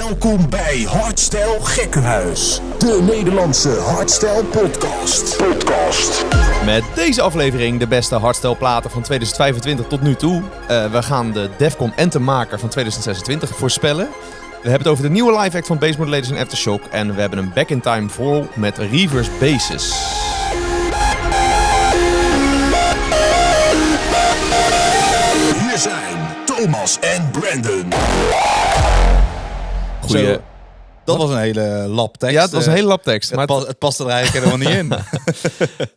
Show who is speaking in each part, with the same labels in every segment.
Speaker 1: Welkom bij Hardstyle Gekkenhuis, de Nederlandse hardstyle podcast.
Speaker 2: Met deze aflevering de beste hardstyle platen van 2025 tot nu toe. We gaan de Defcon Anthem-maker van 2026 voorspellen. We hebben het over de nieuwe live act van Bass Modulators en Aftershock. En we hebben een back in time vol met reverse basses.
Speaker 1: Hier zijn Thomas en Brandon.
Speaker 2: Goeie.
Speaker 3: Zo, dat was een hele lap tekst.
Speaker 2: Ja, het was een hele lap tekst. Maar
Speaker 3: Het past er eigenlijk helemaal niet in.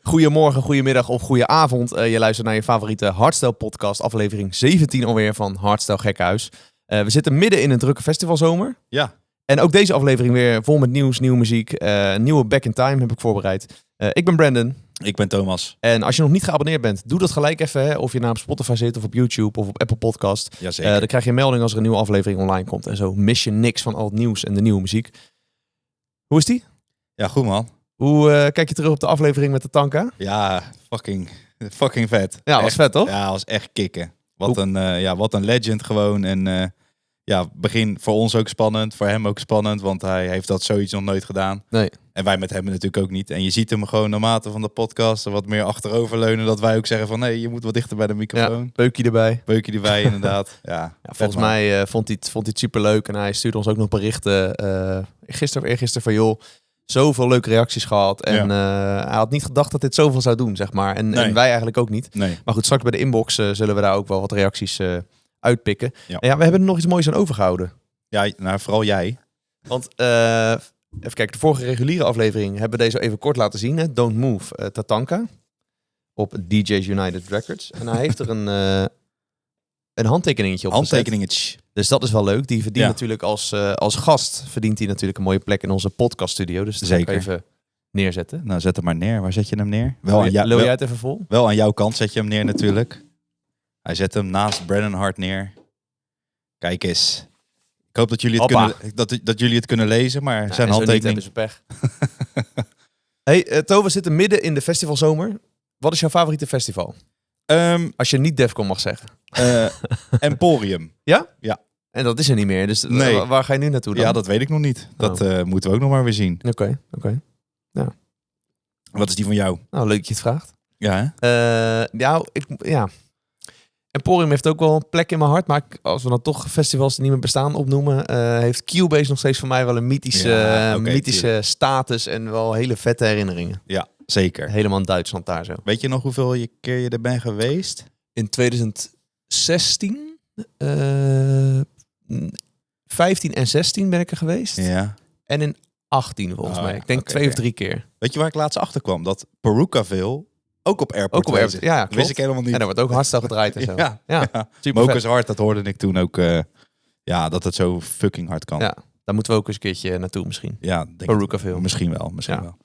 Speaker 2: Goedemorgen, goedemiddag of goeie avond. Je luistert naar je favoriete hardstyle podcast, aflevering 17 alweer van Hardstyle Gekkenhuis. We zitten midden in een drukke festivalzomer.
Speaker 3: Ja.
Speaker 2: En ook deze aflevering weer vol met nieuws, nieuwe muziek. Een nieuwe back in time heb ik voorbereid. Ik ben Brandon.
Speaker 3: Ik ben Thomas.
Speaker 2: En als je nog niet geabonneerd bent, doe dat gelijk even. Hè? Of je nou op Spotify zit of op YouTube of op Apple Podcast.
Speaker 3: Jazeker.
Speaker 2: Dan krijg je een melding als er een nieuwe aflevering online komt. En zo mis je niks van al het nieuws en de nieuwe muziek. Hoe is die?
Speaker 3: Ja, goed man.
Speaker 2: Hoe kijk je terug op de aflevering met de Tanka?
Speaker 3: Ja, fucking vet.
Speaker 2: Ja, was
Speaker 3: echt,
Speaker 2: vet toch?
Speaker 3: Ja, was echt kicken. Wat een legend gewoon. En begin voor ons ook spannend, voor hem ook spannend. Want hij heeft dat zoiets nog nooit gedaan.
Speaker 2: Nee.
Speaker 3: En wij met hem natuurlijk ook niet. En je ziet hem gewoon naarmate van de podcast wat meer achteroverleunen. Dat wij ook zeggen van nee, je moet wat dichter bij de microfoon.
Speaker 2: Ja, peukje erbij.
Speaker 3: Beukje erbij inderdaad. Ja,
Speaker 2: Volgens mij vond hij het superleuk. En hij stuurde ons ook nog berichten eergisteren van joh, zoveel leuke reacties gehad. En hij had niet gedacht dat dit zoveel zou doen, zeg maar. En wij eigenlijk ook niet.
Speaker 3: Nee.
Speaker 2: Maar goed, straks bij de inbox zullen we daar ook wel wat reacties uitpikken.
Speaker 3: Ja.
Speaker 2: En we hebben er nog iets moois aan overgehouden.
Speaker 3: Ja, nou vooral jij.
Speaker 2: Want even kijken, de vorige reguliere aflevering hebben we deze even kort laten zien. Hè? Don't Move, Tatanka. Op DJ's United Records. En hij heeft er een handtekeningetje op gezet.
Speaker 3: Handtekeningetje.
Speaker 2: Dus dat is wel leuk. Die verdient natuurlijk als gast verdient hij natuurlijk een mooie plek in onze podcaststudio. Dus dat zal ik even neerzetten.
Speaker 3: Nou, zet hem maar neer. Waar zet je hem neer?
Speaker 2: Lul jij het even vol?
Speaker 3: Wel aan jouw kant zet je hem neer natuurlijk. Hij zet hem naast Brandon Hart neer. Kijk eens. Ik hoop dat jullie dat jullie het kunnen lezen, maar zijn handtekening...
Speaker 2: Niet, hebben ze pech. Hey, To, we zitten midden in de festivalzomer. Wat is jouw favoriete festival? Als je niet Defcon mag zeggen.
Speaker 3: Emporium.
Speaker 2: Ja?
Speaker 3: Ja.
Speaker 2: En dat is er niet meer. Dus waar ga je nu naartoe dan?
Speaker 3: Ja, dat weet ik nog niet. Dat moeten we ook nog maar weer zien.
Speaker 2: Oké. Ja.
Speaker 3: Wat is die van jou?
Speaker 2: Nou, leuk dat je het vraagt.
Speaker 3: Ja, hè?
Speaker 2: Emporium heeft ook wel een plek in mijn hart. Maar als we dan toch festivals die niet meer bestaan opnoemen... heeft Cubase nog steeds voor mij wel een mythische status... en wel hele vette herinneringen.
Speaker 3: Ja, zeker.
Speaker 2: Helemaal in Duitsland daar zo.
Speaker 3: Weet je nog hoeveel keer je er bent geweest?
Speaker 2: In 2016... 15 en 16 ben ik er geweest.
Speaker 3: Ja.
Speaker 2: En in 18 volgens mij. Ik denk 2 of 3 keer.
Speaker 3: Weet je waar ik laatst achter kwam? Dat Perucaville ook op Airport was.
Speaker 2: Ja, klopt.
Speaker 3: Wist ik helemaal niet.
Speaker 2: En daar wordt ook hardstyle gedraaid en zo.
Speaker 3: Ja.
Speaker 2: Super
Speaker 3: Mokers hard, dat hoorde ik toen ook. Dat het zo fucking hard kan.
Speaker 2: Ja, daar moeten we ook eens een keertje naartoe misschien.
Speaker 3: Ja,
Speaker 2: Perucaville.
Speaker 3: Misschien wel.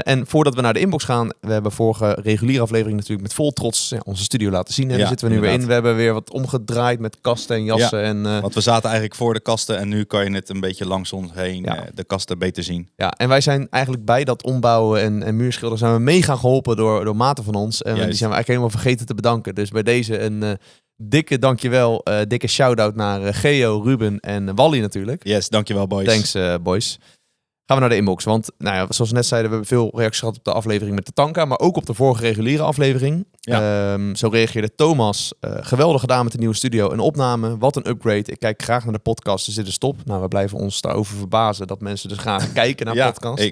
Speaker 2: En voordat we naar de inbox gaan, we hebben vorige reguliere aflevering natuurlijk met vol trots onze studio laten zien. En daar zitten we nu weer in. We hebben weer wat omgedraaid met kasten en jassen.
Speaker 3: Ja, want we zaten eigenlijk voor de kasten en nu kan je het een beetje langs ons heen de kasten beter zien.
Speaker 2: Ja, en wij zijn eigenlijk bij dat ombouwen en muurschilderen zijn we mega geholpen door maten van ons. En die zijn we eigenlijk helemaal vergeten te bedanken. Dus bij deze een dikke dankjewel, dikke shout-out naar Geo, Ruben en Wally natuurlijk.
Speaker 3: Yes, dankjewel boys.
Speaker 2: Thanks boys. Gaan we naar de inbox. Want zoals we net zeiden, we hebben veel reacties gehad op de aflevering met de Tanka. Maar ook op de vorige reguliere aflevering. Ja. Zo reageerde Thomas. Geweldig gedaan met de nieuwe studio en opname. Wat een upgrade. Ik kijk graag naar de podcast. Dus dit is top. Nou, we blijven ons daarover verbazen. Dat mensen dus graag kijken naar podcast.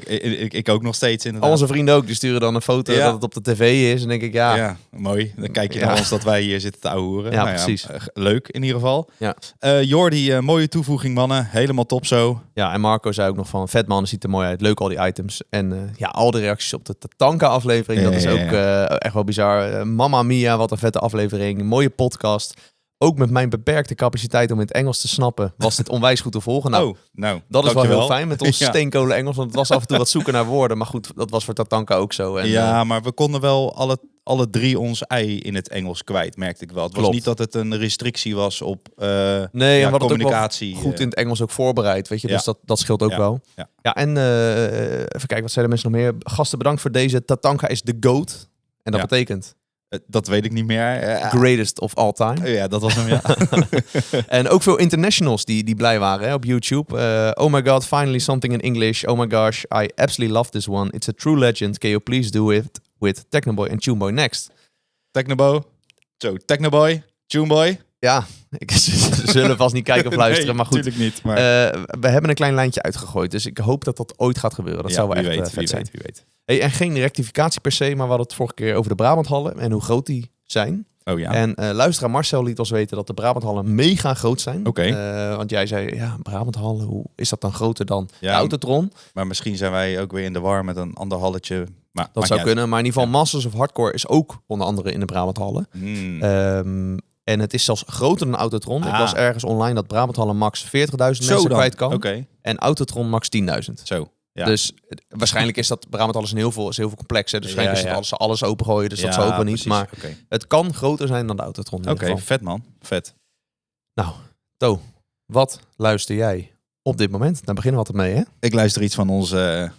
Speaker 3: Ik ook nog steeds inderdaad.
Speaker 2: Al onze vrienden ook. Die sturen dan een foto dat het op de tv is. En denk ik,
Speaker 3: ja, mooi. Dan kijk je naar ons dat wij hier zitten te ouwehoeren.
Speaker 2: Ja, precies.
Speaker 3: Leuk in ieder geval.
Speaker 2: Ja.
Speaker 3: Jordi, mooie toevoeging mannen. Helemaal top zo.
Speaker 2: Ja, en Marco zei ook nog van, vet man, ziet er mooi uit. Leuk al die items. En al de reacties op de Tatanka-aflevering. Dat is ook echt wel bizar. Mamma mia, wat een vette aflevering. Mooie podcast. Ook met mijn beperkte capaciteit om in het Engels te snappen, was dit onwijs goed te volgen. Nou, dat is wel heel fijn met ons steenkolen Engels. Want het was af en toe wat zoeken naar woorden. Maar goed, dat was voor Tatanka ook zo. En,
Speaker 3: maar we konden wel alle drie ons ei in het Engels kwijt, merkte ik wel. Het was niet dat het een restrictie was op
Speaker 2: en wat
Speaker 3: communicatie.
Speaker 2: Het ook goed in het Engels ook voorbereid, weet je. Dus dat scheelt ook wel. Ja, en even kijken, wat zeiden mensen nog meer? Gasten, bedankt voor deze. Tatanka is de GOAT. En dat betekent?
Speaker 3: Dat weet ik niet meer.
Speaker 2: Greatest of all time.
Speaker 3: Ja, dat was hem, ja.
Speaker 2: En ook veel internationals die blij waren hè, op YouTube. Oh my god, finally something in English. Oh my gosh, I absolutely love this one. It's a true legend. Can you please do it with Technoboy and Tuneboy next?
Speaker 3: Technoboy, Tuneboy.
Speaker 2: Ja, ze zullen vast niet kijken of luisteren,
Speaker 3: Nee,
Speaker 2: maar goed.
Speaker 3: natuurlijk niet. Maar...
Speaker 2: We hebben een klein lijntje uitgegooid, dus ik hoop dat dat ooit gaat gebeuren. Dat zou wel echt vet zijn.
Speaker 3: Wie weet.
Speaker 2: Hey, en geen rectificatie per se, maar we hadden het vorige keer over de Brabanthallen en hoe groot die zijn.
Speaker 3: Oh ja.
Speaker 2: En luisteraar Marcel liet ons weten dat de Brabanthallen mega groot zijn.
Speaker 3: Oké.
Speaker 2: Want jij zei, ja, Brabanthallen, hoe is dat dan groter dan
Speaker 3: Ja,
Speaker 2: de Autotron?
Speaker 3: Maar misschien zijn wij ook weer in de war met een ander halletje. Maar,
Speaker 2: Dat zou kunnen, maar in ieder geval Masters of Hardcore is ook onder andere in de Brabanthallen. En het is zelfs groter dan Autotron. Ik was ergens online dat Brabanthallen max 40.000 mensen kwijt kan.
Speaker 3: Okay.
Speaker 2: En Autotron max 10.000.
Speaker 3: Zo. Ja.
Speaker 2: Dus waarschijnlijk is dat Brabanthallen is heel veel complex. Hè? Dus waarschijnlijk is het alles opengooien. Dus dat zou ook wel niet. Maar het kan groter zijn dan de Autotron.
Speaker 3: Oké, vet man. Vet.
Speaker 2: Nou, To, wat luister jij op dit moment? Daar beginnen we altijd mee, hè?
Speaker 3: Ik luister iets van onze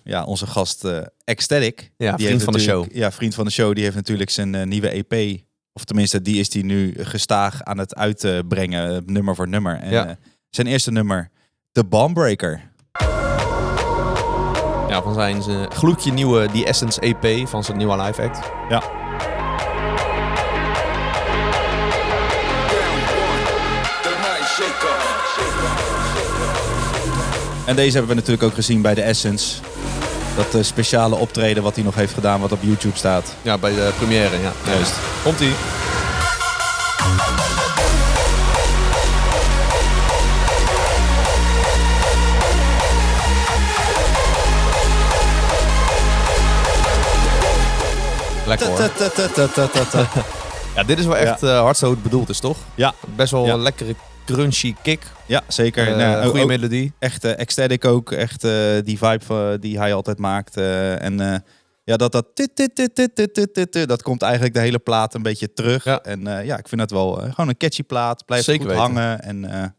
Speaker 3: gast Ecstatic.
Speaker 2: Ja,
Speaker 3: die
Speaker 2: vriend van de show.
Speaker 3: Ja, vriend van de show. Die heeft natuurlijk zijn nieuwe EP. Of tenminste, die is die nu gestaag aan het uitbrengen. Nummer voor nummer. En zijn eerste nummer, The Bombreaker.
Speaker 2: Ja, van zijn gloedje nieuwe The Essence EP van zijn nieuwe live act.
Speaker 3: Ja. En deze hebben we natuurlijk ook gezien bij The Essence. Dat speciale optreden wat hij nog heeft gedaan, wat op YouTube staat.
Speaker 2: Ja, bij de première, ja.
Speaker 3: Juist.
Speaker 2: Komt-ie. Lekker hoor. Ja, dit is wel echt hard zo het bedoeld is, toch?
Speaker 3: Ja.
Speaker 2: Best wel een lekkere crunchy kick.
Speaker 3: Ja, zeker.
Speaker 2: Goede melodie.
Speaker 3: Echt Ecstatic ook. Echt die vibe die hij altijd maakt. Dat komt eigenlijk de hele plaat een beetje terug. Ja. En ik vind het wel gewoon een catchy plaat. Blijft zeker goed hangen. En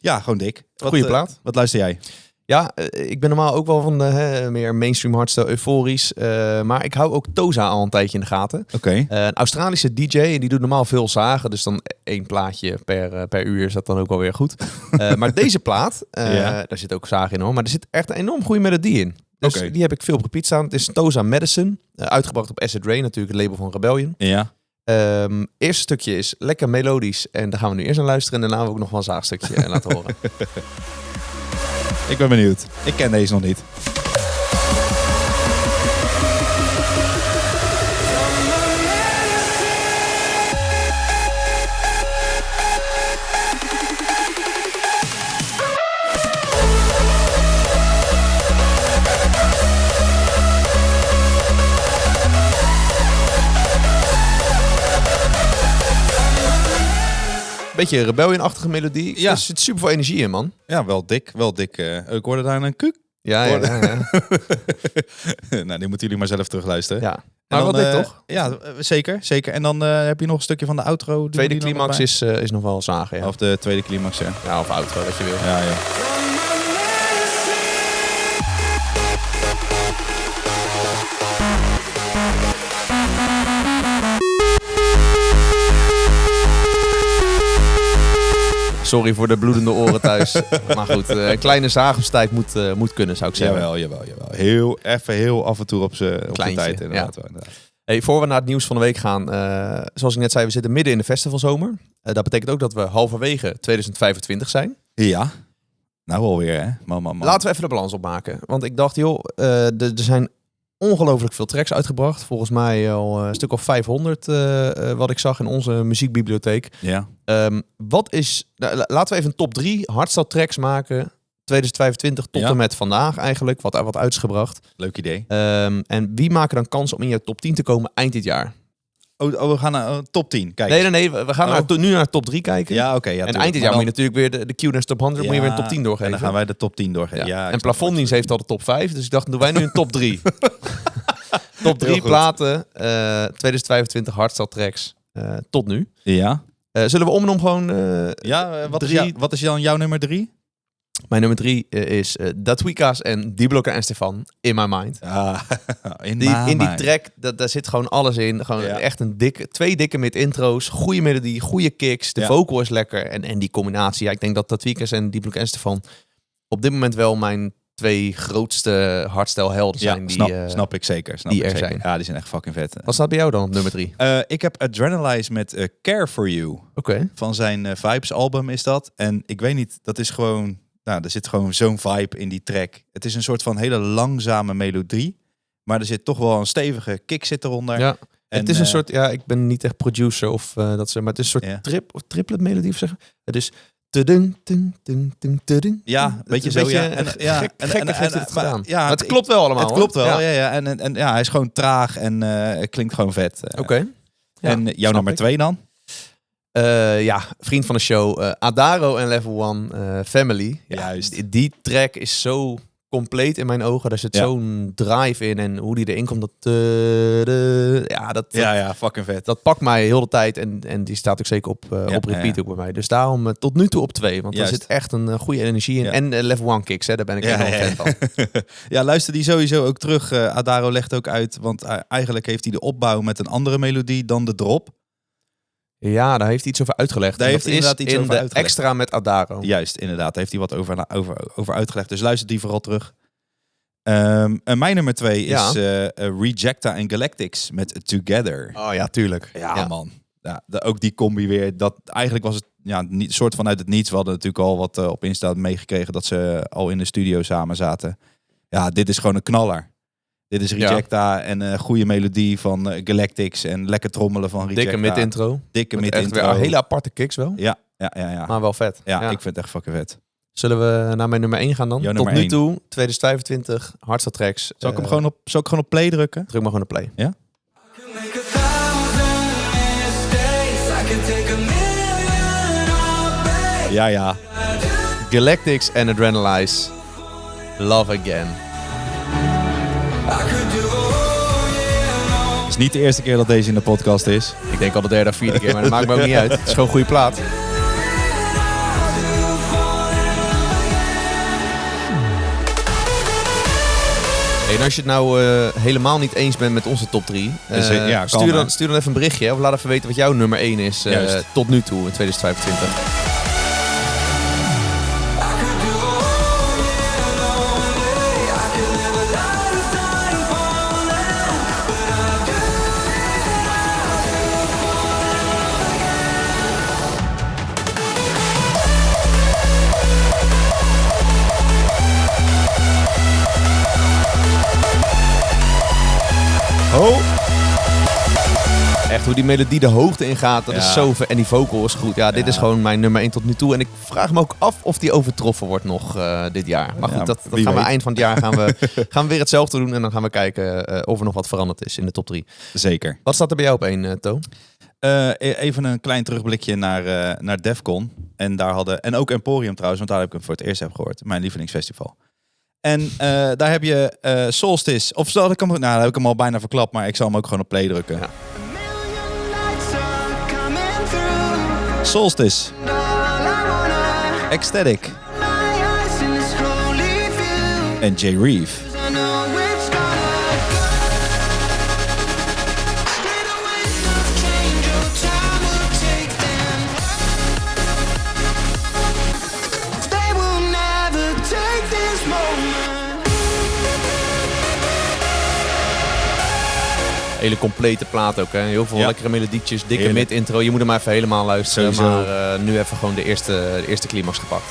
Speaker 3: gewoon dik.
Speaker 2: Goeie plaat.
Speaker 3: Wat luister jij?
Speaker 2: Ja, ik ben normaal ook wel van de meer mainstream hardstyle, euforisch. Maar ik hou ook Toza al een tijdje in de gaten.
Speaker 3: Oké.
Speaker 2: Een Australische DJ en die doet normaal veel zagen. Dus dan 1 plaatje per uur is dat dan ook wel weer goed. Maar deze plaat, daar zit ook zagen in hoor. Maar er zit echt een enorm goede melodie in. Dus die heb ik veel op repeat staan. Het is Toza Medicine. Uitgebracht op Acid Rain, natuurlijk het label van Rebellion.
Speaker 3: Ja.
Speaker 2: Eerste stukje is lekker melodisch. En daar gaan we nu eerst naar luisteren. En daarna ook nog wel een zaagstukje laten horen.
Speaker 3: Ik ben benieuwd. Ik ken deze nog niet.
Speaker 2: Beetje Rebellion-achtige melodie.
Speaker 3: Ja.
Speaker 2: Er zit super veel energie in, man.
Speaker 3: Ja, wel dik. Wel dik. Ik hoorde daar een kuk.
Speaker 2: Ja.
Speaker 3: Nou, die moeten jullie maar zelf terugluisteren.
Speaker 2: Ja. Maar wel dik, toch?
Speaker 3: Ja, zeker. En dan heb je nog een stukje van de outro.
Speaker 2: Tweede climax is nog wel zagen, ja.
Speaker 3: Of de tweede climax, ja.
Speaker 2: Ja, of outro, dat je wil.
Speaker 3: Ja.
Speaker 2: Sorry voor de bloedende oren thuis. Maar goed, een kleine zaagopstijd moet kunnen, zou ik zeggen.
Speaker 3: Jawel. Heel af en toe op zijn tijd. Inderdaad.
Speaker 2: Hey, voor we naar het nieuws van de week gaan. Zoals ik net zei, we zitten midden in de festivalzomer. Dat betekent ook dat we halverwege 2025 zijn.
Speaker 3: Ja. Nou alweer, hè? Man.
Speaker 2: Laten we even de balans opmaken. Want ik dacht, joh, er zijn ongelooflijk veel tracks uitgebracht. Volgens mij al een stuk of 500 wat ik zag in onze muziekbibliotheek.
Speaker 3: Ja.
Speaker 2: Laten we even een top 3 hardstyle tracks maken. 2025 tot en met vandaag eigenlijk. Wat uit is gebracht.
Speaker 3: Leuk idee.
Speaker 2: En wie maken dan kans om in je top 10 te komen eind dit jaar?
Speaker 3: We gaan naar top 10. Kijk.
Speaker 2: Nee. We gaan nu naar top 3 kijken.
Speaker 3: Ja, oké.
Speaker 2: En eind dit jaar moet je natuurlijk weer de Q-Ness top 100 moet je weer een top 10 doorgeven.
Speaker 3: En dan gaan wij de top 10 doorgeven. Ja,
Speaker 2: en Plafonddienst heeft al de top 5. Dus ik dacht, doen wij nu een top 3. Top 3 platen. 2025 hardstyle tracks. Tot nu.
Speaker 3: Ja.
Speaker 2: Zullen we om en om gewoon...
Speaker 3: Wat is dan jouw nummer 3?
Speaker 2: Mijn nummer 3 is Datwikas en Die Blokker en Stefan, In My Mind.
Speaker 3: In
Speaker 2: die track, daar zit gewoon alles in. Gewoon echt twee dikke mid-intro's, goede melodie, goede kicks. De vocal is lekker. En die combinatie. Ja, ik denk dat Datwikas en Die Blokker en Stefan op dit moment wel mijn 2 grootste hardstyle helden zijn.
Speaker 3: Snap ik zeker.
Speaker 2: Zijn.
Speaker 3: Ja, die zijn echt fucking vet.
Speaker 2: Wat staat bij jou dan op nummer 3?
Speaker 3: Ik heb Adrenalize met Care For You.
Speaker 2: Oké.
Speaker 3: Van zijn Vibes album is dat. En ik weet niet, dat is gewoon... Nou, er zit gewoon zo'n vibe in die track. Het is een soort van hele langzame melodie. Maar er zit toch wel een stevige kick zit eronder.
Speaker 2: Ja. En, het is een soort... Ja, ik ben niet echt producer of dat ze... Maar het is een soort triplet melodie of zeggen. Het is...
Speaker 3: Ja, een beetje zo, ja.
Speaker 2: Gekkig heeft het gedaan.
Speaker 3: Ja,
Speaker 2: maar het klopt wel allemaal.
Speaker 3: Het klopt wel, ja. En hij is gewoon traag en klinkt gewoon vet.
Speaker 2: Oké. Ja,
Speaker 3: en jouw nummer 2 dan?
Speaker 2: Vriend van de show, Adaro en Level 1, Family. Ja,
Speaker 3: juist.
Speaker 2: Die track is zo compleet in mijn ogen. Daar zit zo'n drive in en hoe die erin komt.
Speaker 3: Fucking vet.
Speaker 2: Dat pakt mij heel de tijd en die staat ook zeker op repeat ook bij mij. Dus daarom tot nu toe op 2. Want er zit echt een goede energie in. Ja. En Level 1 kicks, hè, daar ben ik enorm fan van.
Speaker 3: Ja, luister die sowieso ook terug. Adaro legt ook uit, want eigenlijk heeft hij de opbouw met een andere melodie dan de drop.
Speaker 2: Ja, daar heeft hij iets over uitgelegd.
Speaker 3: Daar heeft hij inderdaad iets over uitgelegd.
Speaker 2: Extra met Adaro.
Speaker 3: Juist, inderdaad. Daar heeft hij wat over uitgelegd. Dus luister die vooral terug. Mijn nummer 2 is Rejecta en Galactics met Together.
Speaker 2: Oh ja, tuurlijk.
Speaker 3: Ja, man. Ja, ook die combi weer. Eigenlijk was het niet soort van uit het niets. We hadden natuurlijk al wat op Insta meegekregen dat ze al in de studio samen zaten. Ja, dit is gewoon een knaller. Dit is Rejecta en een goede melodie van Galactics en lekker trommelen van Rejecta.
Speaker 2: Dikke mid-intro.
Speaker 3: Dikke mid-intro.
Speaker 2: Echt hele aparte kicks wel.
Speaker 3: Ja.
Speaker 2: Maar wel vet.
Speaker 3: Ja, ik vind het echt fucking vet.
Speaker 2: Zullen we naar mijn nummer 1 gaan dan? Tot nu toe, 2025, hardstyle tracks.
Speaker 3: Zal ik hem gewoon op play drukken?
Speaker 2: Druk maar gewoon op play.
Speaker 3: Ja? Ja.
Speaker 2: Galactics en Adrenalize. Love Again.
Speaker 3: Het is niet de eerste keer dat deze in de podcast is.
Speaker 2: Ik denk al de derde of vierde keer, maar dat maakt me ook niet uit. Het is gewoon een goede plaat. En als je het nou helemaal niet eens bent met onze top 3, stuur dan even een berichtje. Of laat even weten wat jouw nummer 1 is tot nu toe in 2025. Echt hoe die melodie de hoogte ingaat, dat is zo ver. En die vocal is goed. Ja, dit is gewoon mijn nummer 1 tot nu toe. En ik vraag me ook af of die overtroffen wordt nog dit jaar. Maar goed, dat gaan we eind van het jaar gaan we weer hetzelfde doen. En dan gaan we kijken of er nog wat veranderd is in de top 3.
Speaker 3: Zeker.
Speaker 2: Wat staat er bij jou op 1, To?
Speaker 3: Even een klein terugblikje naar Defcon. En ook Emporium trouwens, want daar heb ik hem voor het eerst gehoord. Mijn lievelingsfestival. En daar heb je Solstice. Of zal ik hem... Nou, daar heb ik hem al bijna verklapt, maar ik zal hem ook gewoon op play drukken. Ja. Solstice. Ecstatic. En Jay Reeve.
Speaker 2: Hele complete plaat ook, hè? Heel veel lekkere melodietjes, dikke mid-intro. Je moet hem maar even helemaal luisteren. Sowieso. Maar nu even gewoon de eerste climax gepakt.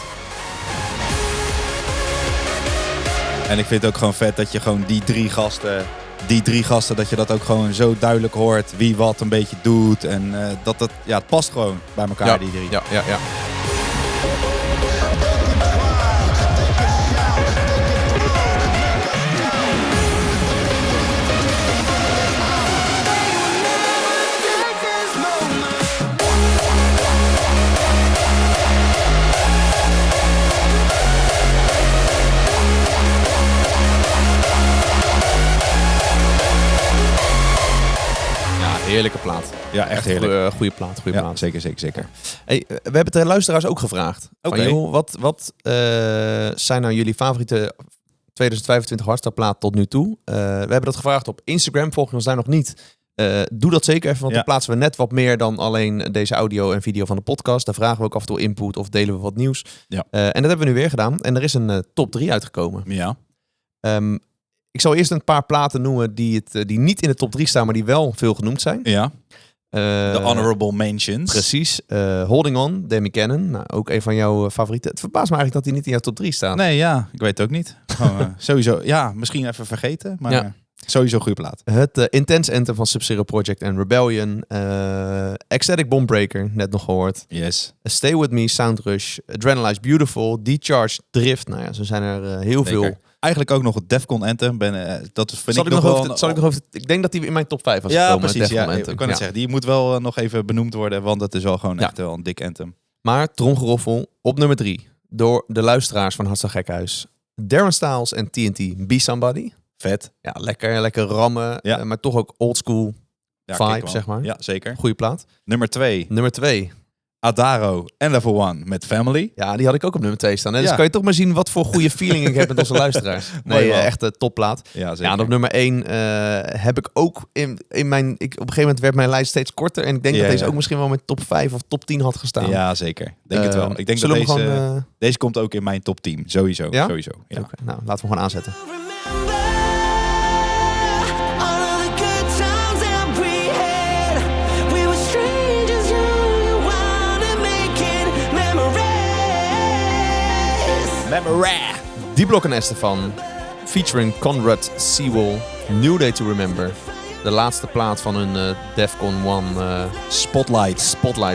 Speaker 3: En ik vind het ook gewoon vet dat je gewoon die drie gasten, dat je dat ook gewoon zo duidelijk hoort. Wie wat een beetje doet. En het past gewoon bij elkaar, die drie.
Speaker 2: Ja. Heerlijke plaat.
Speaker 3: Ja, echt heerlijk.
Speaker 2: Goede plaat, goede
Speaker 3: Ja,
Speaker 2: plaat.
Speaker 3: zeker.
Speaker 2: Hey, we hebben het de luisteraars ook gevraagd.
Speaker 3: Oké.
Speaker 2: Van, joh, wat zijn nou jullie favoriete 2025 hardstyle-plaat tot nu toe? We hebben dat gevraagd op Instagram. Volg je ons daar nog niet? Doe dat zeker even, want dan plaatsen we net wat meer dan alleen deze audio en video van de podcast. Daar vragen we ook af en toe input of delen we wat nieuws.
Speaker 3: Ja.
Speaker 2: En dat hebben we nu weer gedaan. En er is een top 3 uitgekomen.
Speaker 3: Ja.
Speaker 2: Ik zal eerst een paar platen noemen die niet in de top 3 staan, maar die wel veel genoemd zijn.
Speaker 3: Ja. De honorable mentions.
Speaker 2: Precies. Holding On, Demi Cannon. Nou, ook een van jouw favorieten. Het verbaast me eigenlijk dat hij niet in jouw top 3 staat.
Speaker 3: Nee, ja. Ik weet het ook niet. Gewoon, sowieso. Ja, misschien even vergeten. Maar sowieso een goede plaat.
Speaker 2: Het Intense Anthem van Sub-Zero Project en Rebellion. Ecstatic Bombbreaker, net nog gehoord.
Speaker 3: Yes.
Speaker 2: Stay With Me, Soundrush. Adrenalize Beautiful. Decharge, Drift. Nou ja, zo zijn er heel veel.
Speaker 3: Eigenlijk ook nog het Defcon Anthem. Dat vind
Speaker 2: Zal
Speaker 3: ik
Speaker 2: ik
Speaker 3: nog
Speaker 2: nog
Speaker 3: wel...
Speaker 2: over... Ik denk dat die in mijn top 5 was
Speaker 3: Ja,
Speaker 2: gekomen.
Speaker 3: precies.
Speaker 2: Defcon
Speaker 3: Ja,
Speaker 2: Anthem.
Speaker 3: ik kan het zeggen. Die moet wel nog even benoemd worden. Want het is wel gewoon
Speaker 2: Ja.
Speaker 3: echt wel een dik anthem.
Speaker 2: Maar tromgeroffel op nummer 3. Door de luisteraars van Hartstikke Gekhuis. Darren Styles en TNT, Be Somebody.
Speaker 3: Vet.
Speaker 2: Ja, lekker rammen.
Speaker 3: Ja.
Speaker 2: Maar toch ook oldschool
Speaker 3: Ja,
Speaker 2: vibe,
Speaker 3: kijk wel.
Speaker 2: zeg maar.
Speaker 3: Ja, zeker.
Speaker 2: Goeie plaat.
Speaker 3: Nummer 2.
Speaker 2: Nummer 2.
Speaker 3: Adaro en Level 1 met Family.
Speaker 2: Ja, die had ik ook op nummer 2 staan. Hè? Dus
Speaker 3: Ja.
Speaker 2: kan je toch maar zien wat voor goede feeling ik heb met onze luisteraars.
Speaker 3: Mooi
Speaker 2: Nee,
Speaker 3: man.
Speaker 2: echt een topplaat.
Speaker 3: Ja, zeker.
Speaker 2: Ja, en op nummer 1 heb ik ook in mijn... op een gegeven moment werd mijn lijst steeds korter. En ik denk
Speaker 3: Ja,
Speaker 2: dat deze
Speaker 3: ja.
Speaker 2: ook misschien wel met top 5 of top 10 had gestaan.
Speaker 3: Ja, zeker. Denk het wel. Ik denk dat
Speaker 2: zullen we
Speaker 3: deze,
Speaker 2: gewoon,
Speaker 3: deze komt ook in mijn top 10. Sowieso.
Speaker 2: Ja?
Speaker 3: Sowieso. Ja.
Speaker 2: Oké, nou, laten we gewoon aanzetten. Die Blokken Estefan, featuring Conrad Sewell, New Day to Remember. De laatste plaat van hun Defcon 1 Spotlight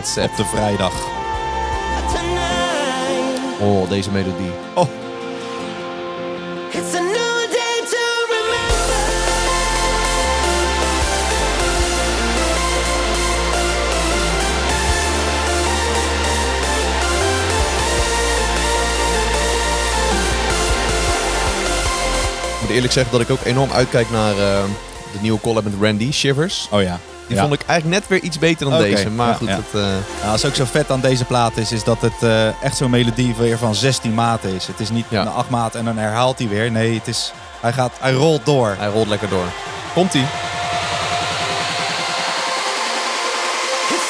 Speaker 2: set.
Speaker 3: Op de vrijdag.
Speaker 2: Oh, deze melodie.
Speaker 3: Oh.
Speaker 4: It's a new day to remember.
Speaker 2: Ik moet eerlijk zeggen dat ik ook enorm uitkijk naar de nieuwe collab met Randy, Shivers.
Speaker 3: Oh ja.
Speaker 2: Die
Speaker 3: Ja.
Speaker 2: vond ik eigenlijk net weer iets beter dan
Speaker 3: Oké,
Speaker 2: deze. Maar
Speaker 3: ja,
Speaker 2: goed,
Speaker 3: ja.
Speaker 2: dat,
Speaker 3: Nou, wat ook zo vet aan deze plaat is dat het echt zo'n melodie weer van 16 maten is. Het is niet
Speaker 2: Ja.
Speaker 3: een 8 maat en dan herhaalt hij weer. Nee, het is, hij rolt door.
Speaker 2: hij rolt lekker door. Komt-ie.
Speaker 4: It's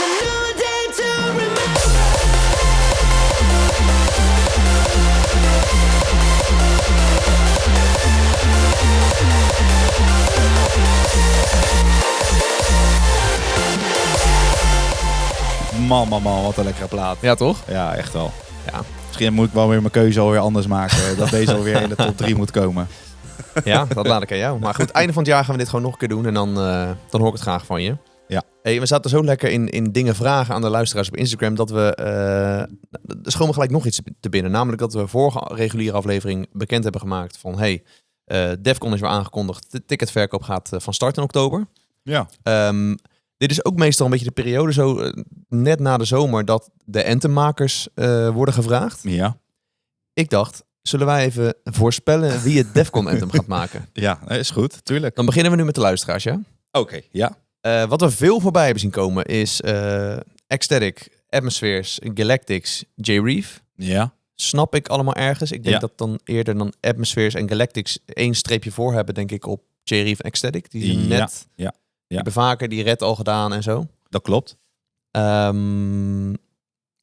Speaker 4: a new day to remember.
Speaker 3: Man, wat een lekkere plaat.
Speaker 2: Ja, toch?
Speaker 3: Ja, echt wel.
Speaker 2: Ja.
Speaker 3: Misschien moet ik wel weer mijn keuze alweer anders maken. Dat deze alweer in de top 3 moet komen.
Speaker 2: Ja, dat laat ik aan jou. Maar goed, einde van het jaar gaan we dit gewoon nog een keer doen. En dan hoor ik het graag van je.
Speaker 3: Ja.
Speaker 2: Hey, we zaten zo lekker in dingen vragen aan de luisteraars op Instagram dat we... er schoon me gelijk nog iets te binnen. Namelijk dat we vorige reguliere aflevering bekend hebben gemaakt van... Hey, Defcon is weer aangekondigd. De ticketverkoop gaat van start in oktober.
Speaker 3: Ja.
Speaker 2: Dit is ook meestal een beetje de periode zo net na de zomer dat de anthemmakers worden gevraagd.
Speaker 3: Ja.
Speaker 2: Ik dacht, zullen wij even voorspellen wie het Defcon anthem gaat maken?
Speaker 3: Ja, is goed. Tuurlijk.
Speaker 2: Dan beginnen we nu met de luisteraars, ja?
Speaker 3: Oké, ja.
Speaker 2: Wat we veel voorbij hebben zien komen is Ecstatic, Atmospheres, Galactics, J-Reef.
Speaker 3: Ja.
Speaker 2: Snap ik allemaal ergens. Ik denk
Speaker 3: Ja.
Speaker 2: dat dan eerder dan Atmospheres en Galactics 1 streepje voor hebben, denk ik, op J-Reef en Ecstatic. Die zijn
Speaker 3: Ja,
Speaker 2: net...
Speaker 3: ja, ja.
Speaker 2: Die hebben vaker die red al gedaan en zo.
Speaker 3: Dat klopt.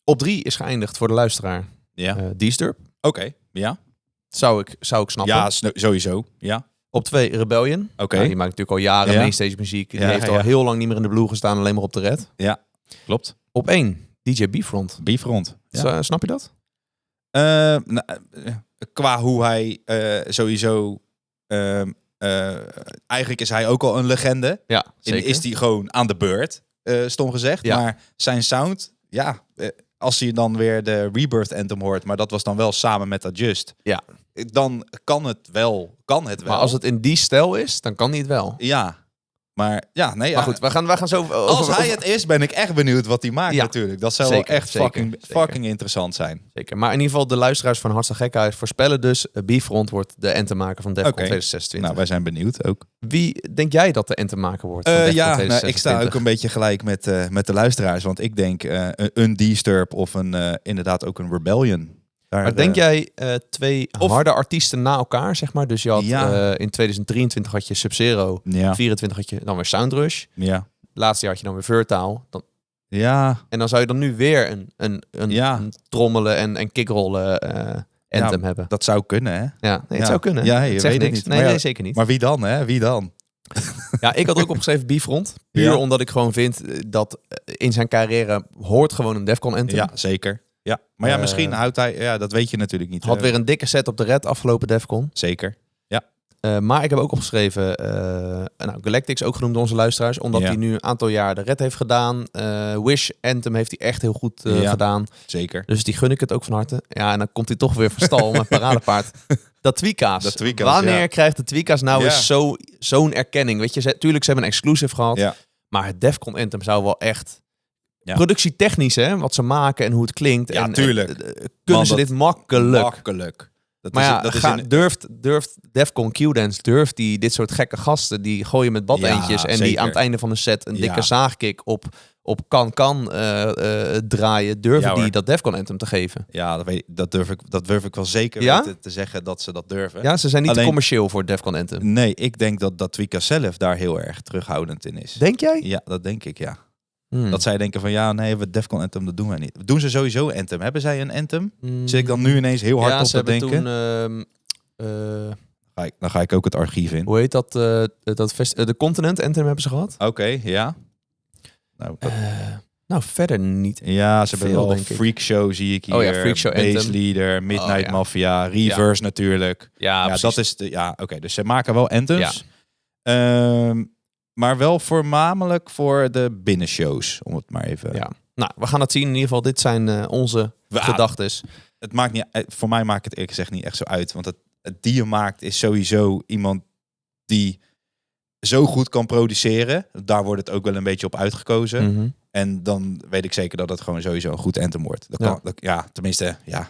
Speaker 2: Op 3 is geëindigd voor de luisteraar.
Speaker 3: Ja.
Speaker 2: Disturb.
Speaker 3: Oké, ja.
Speaker 2: Zou ik snappen.
Speaker 3: Ja, sowieso. Ja.
Speaker 2: Op 2 Rebellion.
Speaker 3: Oké.
Speaker 2: Nou, die maakt natuurlijk al jaren
Speaker 3: Ja.
Speaker 2: mainstage muziek. Die
Speaker 3: Ja,
Speaker 2: heeft al
Speaker 3: ja.
Speaker 2: heel lang niet meer in de blue gestaan, alleen maar op de red.
Speaker 3: Ja, klopt.
Speaker 2: Op 1 DJ Bfront.
Speaker 3: Bifront. Ja.
Speaker 2: Snap je dat?
Speaker 3: Qua hoe hij sowieso... eigenlijk is hij ook al een legende.
Speaker 2: Ja,
Speaker 3: En
Speaker 2: zeker.
Speaker 3: is hij gewoon aan de beurt, stom gezegd.
Speaker 2: Ja.
Speaker 3: Maar zijn sound, ja... als je dan weer de Rebirth Anthem hoort... maar dat was dan wel samen met Adjust...
Speaker 2: Ja.
Speaker 3: dan kan het wel.
Speaker 2: Maar als het in die stijl is, dan kan hij het wel.
Speaker 3: Ja. Maar ja, nee.
Speaker 2: Maar goed, we gaan zo
Speaker 3: Als hij het is, ben ik echt benieuwd wat hij maakt natuurlijk. Dat zou
Speaker 2: Zeker,
Speaker 3: wel echt
Speaker 2: zeker.
Speaker 3: fucking interessant zijn.
Speaker 2: Zeker. Maar in ieder geval, de luisteraars van Hartstikke Gekhuis voorspellen dus... Bifront wordt de antemaker van Defcon
Speaker 3: Oké.
Speaker 2: 2026.
Speaker 3: Nou, wij zijn benieuwd ook.
Speaker 2: Wie denk jij dat de antemaker wordt van Defcon
Speaker 3: Ja,
Speaker 2: 2026?
Speaker 3: ik sta ook een beetje gelijk met de luisteraars. Want ik denk een Disturb of inderdaad ook een Rebellion. Daar,
Speaker 2: Maar denk jij twee
Speaker 3: of-
Speaker 2: harde artiesten na elkaar, zeg maar? Dus je had
Speaker 3: Ja.
Speaker 2: in 2023 had je Sub-Zero,
Speaker 3: Ja,
Speaker 2: 24 had je dan weer Soundrush.
Speaker 3: ja.
Speaker 2: Laatste jaar had je dan weer Vertile.
Speaker 3: Ja,
Speaker 2: En dan zou je dan nu weer
Speaker 3: Ja.
Speaker 2: een trommelen en kickrollen anthem hebben.
Speaker 3: dat zou kunnen, hè?
Speaker 2: Ja, het
Speaker 3: Ja.
Speaker 2: zou kunnen.
Speaker 3: Ja, je
Speaker 2: Het zegt
Speaker 3: weet het
Speaker 2: niks.
Speaker 3: niet.
Speaker 2: Nee,
Speaker 3: Maar ja,
Speaker 2: nee, zeker niet.
Speaker 3: Maar wie dan, hè? Wie dan?
Speaker 2: Ja, ik had ook opgeschreven Bifront. Puur
Speaker 3: Ja.
Speaker 2: omdat ik gewoon vind dat in zijn carrière hoort gewoon een Defcon anthem.
Speaker 3: Ja, zeker. Ja, maar ja, misschien houdt hij... Ja, dat weet je natuurlijk niet.
Speaker 2: Had weer een dikke set op de red afgelopen Defcon.
Speaker 3: Zeker.
Speaker 2: Maar ik heb ook opgeschreven, Galactics, ook genoemd door onze luisteraars, omdat
Speaker 3: Ja.
Speaker 2: hij nu een aantal jaar de red heeft gedaan. Wish Anthem heeft hij echt heel goed
Speaker 3: Ja.
Speaker 2: gedaan.
Speaker 3: Zeker.
Speaker 2: Dus die gun ik het ook van harte. Ja, en dan komt hij toch weer van stal met paradepaard. Dat Tweaka's.
Speaker 3: Dat Tweaka's,
Speaker 2: Wanneer
Speaker 3: ja.
Speaker 2: krijgt de Tweaka's nou
Speaker 3: Ja.
Speaker 2: eens zo'n erkenning? Weet je, tuurlijk, ze hebben een exclusive gehad.
Speaker 3: Ja.
Speaker 2: Maar het Defcon Anthem zou wel echt...
Speaker 3: Ja.
Speaker 2: Productietechnisch, hè, wat ze maken en hoe het klinkt.
Speaker 3: Ja,
Speaker 2: en,
Speaker 3: tuurlijk.
Speaker 2: kunnen
Speaker 3: Man,
Speaker 2: ze
Speaker 3: dat-
Speaker 2: dit makkelijk.
Speaker 3: Makkelijk. Dat
Speaker 2: Maar
Speaker 3: is,
Speaker 2: ja,
Speaker 3: dat is
Speaker 2: durft Defcon Q-Dance, durft die dit soort gekke gasten, die gooien met badeentjes
Speaker 3: Ja,
Speaker 2: en die
Speaker 3: zeker.
Speaker 2: aan het einde van de set een dikke
Speaker 3: Ja.
Speaker 2: zaagkick op kan draaien, durven
Speaker 3: Ja,
Speaker 2: die
Speaker 3: hoor.
Speaker 2: dat Defcon Anthem te geven.
Speaker 3: Ja, dat durf ik wel zeker
Speaker 2: Ja?
Speaker 3: weten te zeggen dat ze dat durven.
Speaker 2: Ja, ze zijn niet te
Speaker 3: Alleen-
Speaker 2: commercieel voor Defcon Anthem.
Speaker 3: Nee, ik denk dat Tweeka zelf daar heel erg terughoudend in is.
Speaker 2: Denk jij?
Speaker 3: Ja, dat denk ik, ja.
Speaker 2: Hmm.
Speaker 3: Dat zij denken van ja, nee, we Defcon Anthem, dat doen wij niet. Doen ze sowieso Anthem? Hebben zij een Anthem?
Speaker 2: Hmm.
Speaker 3: Zit ik dan nu ineens heel hard
Speaker 2: ja,
Speaker 3: op
Speaker 2: ze
Speaker 3: te
Speaker 2: hebben
Speaker 3: denken?
Speaker 2: toen,
Speaker 3: Dan ga ik ook het archief in.
Speaker 2: hoe heet dat, de Continent Anthem hebben ze gehad?
Speaker 3: Oké, ja. Nou,
Speaker 2: Nou, verder niet.
Speaker 3: ja, ze hebben
Speaker 2: veel,
Speaker 3: wel
Speaker 2: denk ik.
Speaker 3: Freak Show zie ik hier.
Speaker 2: Oh ja, Freak Show Anthem.
Speaker 3: Bass Leader, Midnight
Speaker 2: Oh ja.
Speaker 3: Mafia, Reverse natuurlijk.
Speaker 2: Ja,
Speaker 3: Ja, dat is de. Ja, oké. Dus ze maken wel anthems. Maar wel voornamelijk voor de binnenshows, om het maar even.
Speaker 2: Ja. Nou, we gaan het zien. In ieder geval, dit zijn onze gedachtes.
Speaker 3: Het maakt niet. Voor mij maakt het eerlijk gezegd niet echt zo uit, want het die je maakt is sowieso iemand die zo goed kan produceren. Daar wordt het ook wel een beetje op uitgekozen.
Speaker 2: Mhm.
Speaker 3: En dan weet ik zeker dat het gewoon sowieso een goed anthem wordt. Dat
Speaker 2: Ja.
Speaker 3: kan, tenminste, ja,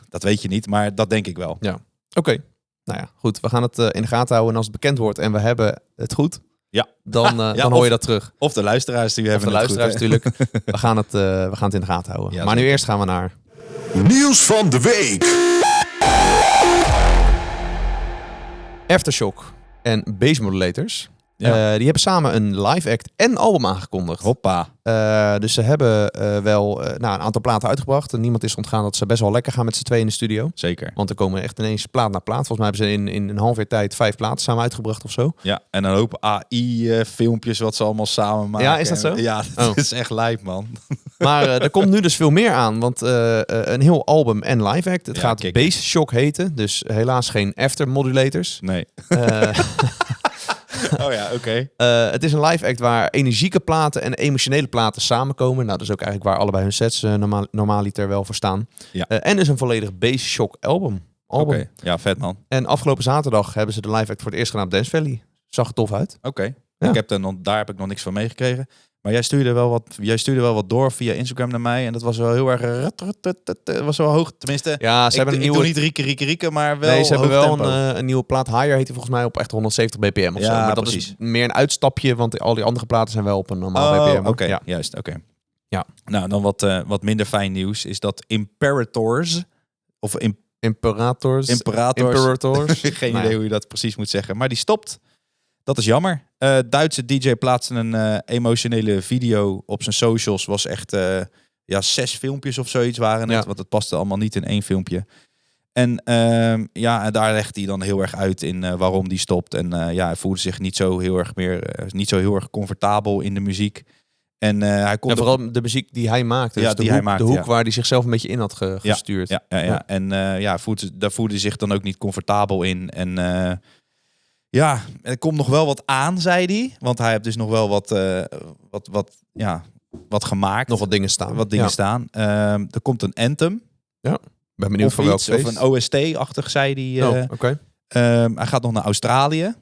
Speaker 3: dat weet je niet, maar dat denk ik wel.
Speaker 2: Oké. Nou ja, goed. We gaan het in de gaten houden. En als het bekend wordt en we hebben het goed,
Speaker 3: Ja.
Speaker 2: dan,
Speaker 3: Ja,
Speaker 2: dan
Speaker 3: of-
Speaker 2: hoor je dat terug.
Speaker 3: Of de luisteraars die
Speaker 2: Of
Speaker 3: hebben
Speaker 2: de
Speaker 3: het goed,
Speaker 2: luisteraars
Speaker 3: hè?
Speaker 2: natuurlijk. We gaan het in de gaten houden.
Speaker 3: Ja,
Speaker 2: maar nu
Speaker 3: zeker.
Speaker 2: eerst gaan we naar
Speaker 1: Nieuws van de week.
Speaker 2: Aftershock en Bass Modulators.
Speaker 3: Ja.
Speaker 2: Die hebben samen een live act en album aangekondigd.
Speaker 3: Hoppa.
Speaker 2: Dus ze hebben wel een aantal platen uitgebracht. En niemand is ontgaan dat ze best wel lekker gaan met z'n tweeën in de studio.
Speaker 3: Zeker.
Speaker 2: Want er komen echt ineens plaat na plaat. Volgens mij hebben ze in een half jaar tijd 5 platen samen uitgebracht of zo.
Speaker 3: Ja, en een hoop AI-filmpjes wat ze allemaal samen maken.
Speaker 2: Ja, is dat zo?
Speaker 3: Ja, dat
Speaker 2: Oh.
Speaker 3: is echt lijp, man.
Speaker 2: Maar er komt nu dus veel meer aan. Want een heel album en live act. Het
Speaker 3: Ja,
Speaker 2: gaat
Speaker 3: kijk.
Speaker 2: Bass Shock heten. Dus helaas geen after modulators.
Speaker 3: Nee.
Speaker 2: Eh,
Speaker 3: Oh ja, oké.
Speaker 2: het is een live act waar energieke platen en emotionele platen samenkomen. Nou, dat is ook eigenlijk waar allebei hun sets normaaliter wel voor staan.
Speaker 3: Ja.
Speaker 2: En dus een volledig Bass Shock album.
Speaker 3: Oké. Ja, vet, man.
Speaker 2: En afgelopen zaterdag hebben ze de live act voor het eerst gedaan op Dance Valley. Zag er tof uit.
Speaker 3: Oké.
Speaker 2: Ja.
Speaker 3: Daar heb ik nog niks van meegekregen. Maar jij stuurde wel wat door via Instagram naar mij. En dat was wel heel erg... was wel hoog. Tenminste,
Speaker 2: Ja, ze hebben een
Speaker 3: ik doe
Speaker 2: nieuwe...
Speaker 3: niet rieke, maar wel
Speaker 2: Nee, ze hebben
Speaker 3: hoog
Speaker 2: wel
Speaker 3: tempo.
Speaker 2: een nieuwe plaat. Higher heet die volgens mij op echt 170 bpm of
Speaker 3: Ja,
Speaker 2: zo. Maar dat
Speaker 3: precies.
Speaker 2: is meer een uitstapje, want al die andere platen zijn wel op een normaal bpm.
Speaker 3: Oké,
Speaker 2: Ja.
Speaker 3: juist, oké.
Speaker 2: Ja.
Speaker 3: Nou, dan wat minder fijn nieuws is dat Imperators, of
Speaker 2: Imperators.
Speaker 3: Imperators, geen
Speaker 2: Nou ja.
Speaker 3: idee hoe je dat precies moet zeggen, maar die stopt. Dat is jammer. Duitse DJ plaatste een emotionele video op zijn socials. Was echt 6 filmpjes of zoiets waren het.
Speaker 2: Ja.
Speaker 3: Want het paste allemaal niet in 1 filmpje. En en daar legt hij dan heel erg uit in waarom die stopt. En hij voelde zich niet zo heel erg comfortabel in de muziek. En hij kon
Speaker 2: Ja, vooral de muziek die hij maakte.
Speaker 3: Ja,
Speaker 2: Dus
Speaker 3: die
Speaker 2: de
Speaker 3: hij
Speaker 2: hoek,
Speaker 3: maakte,
Speaker 2: de hoek
Speaker 3: ja.
Speaker 2: waar hij zichzelf een beetje in had gestuurd.
Speaker 3: Ja.
Speaker 2: Ja.
Speaker 3: En daar voelde hij zich dan ook niet comfortabel in. En er komt nog wel wat aan, zei hij. Want hij heeft dus nog wel wat gemaakt.
Speaker 2: Nog wat dingen staan.
Speaker 3: Wat dingen
Speaker 2: Ja.
Speaker 3: staan. Er komt een anthem.
Speaker 2: Ben benieuwd
Speaker 3: Of
Speaker 2: voor welk
Speaker 3: iets,
Speaker 2: feest.
Speaker 3: of een OST-achtig, zei hij.
Speaker 2: Oké.
Speaker 3: Hij gaat nog naar Australië.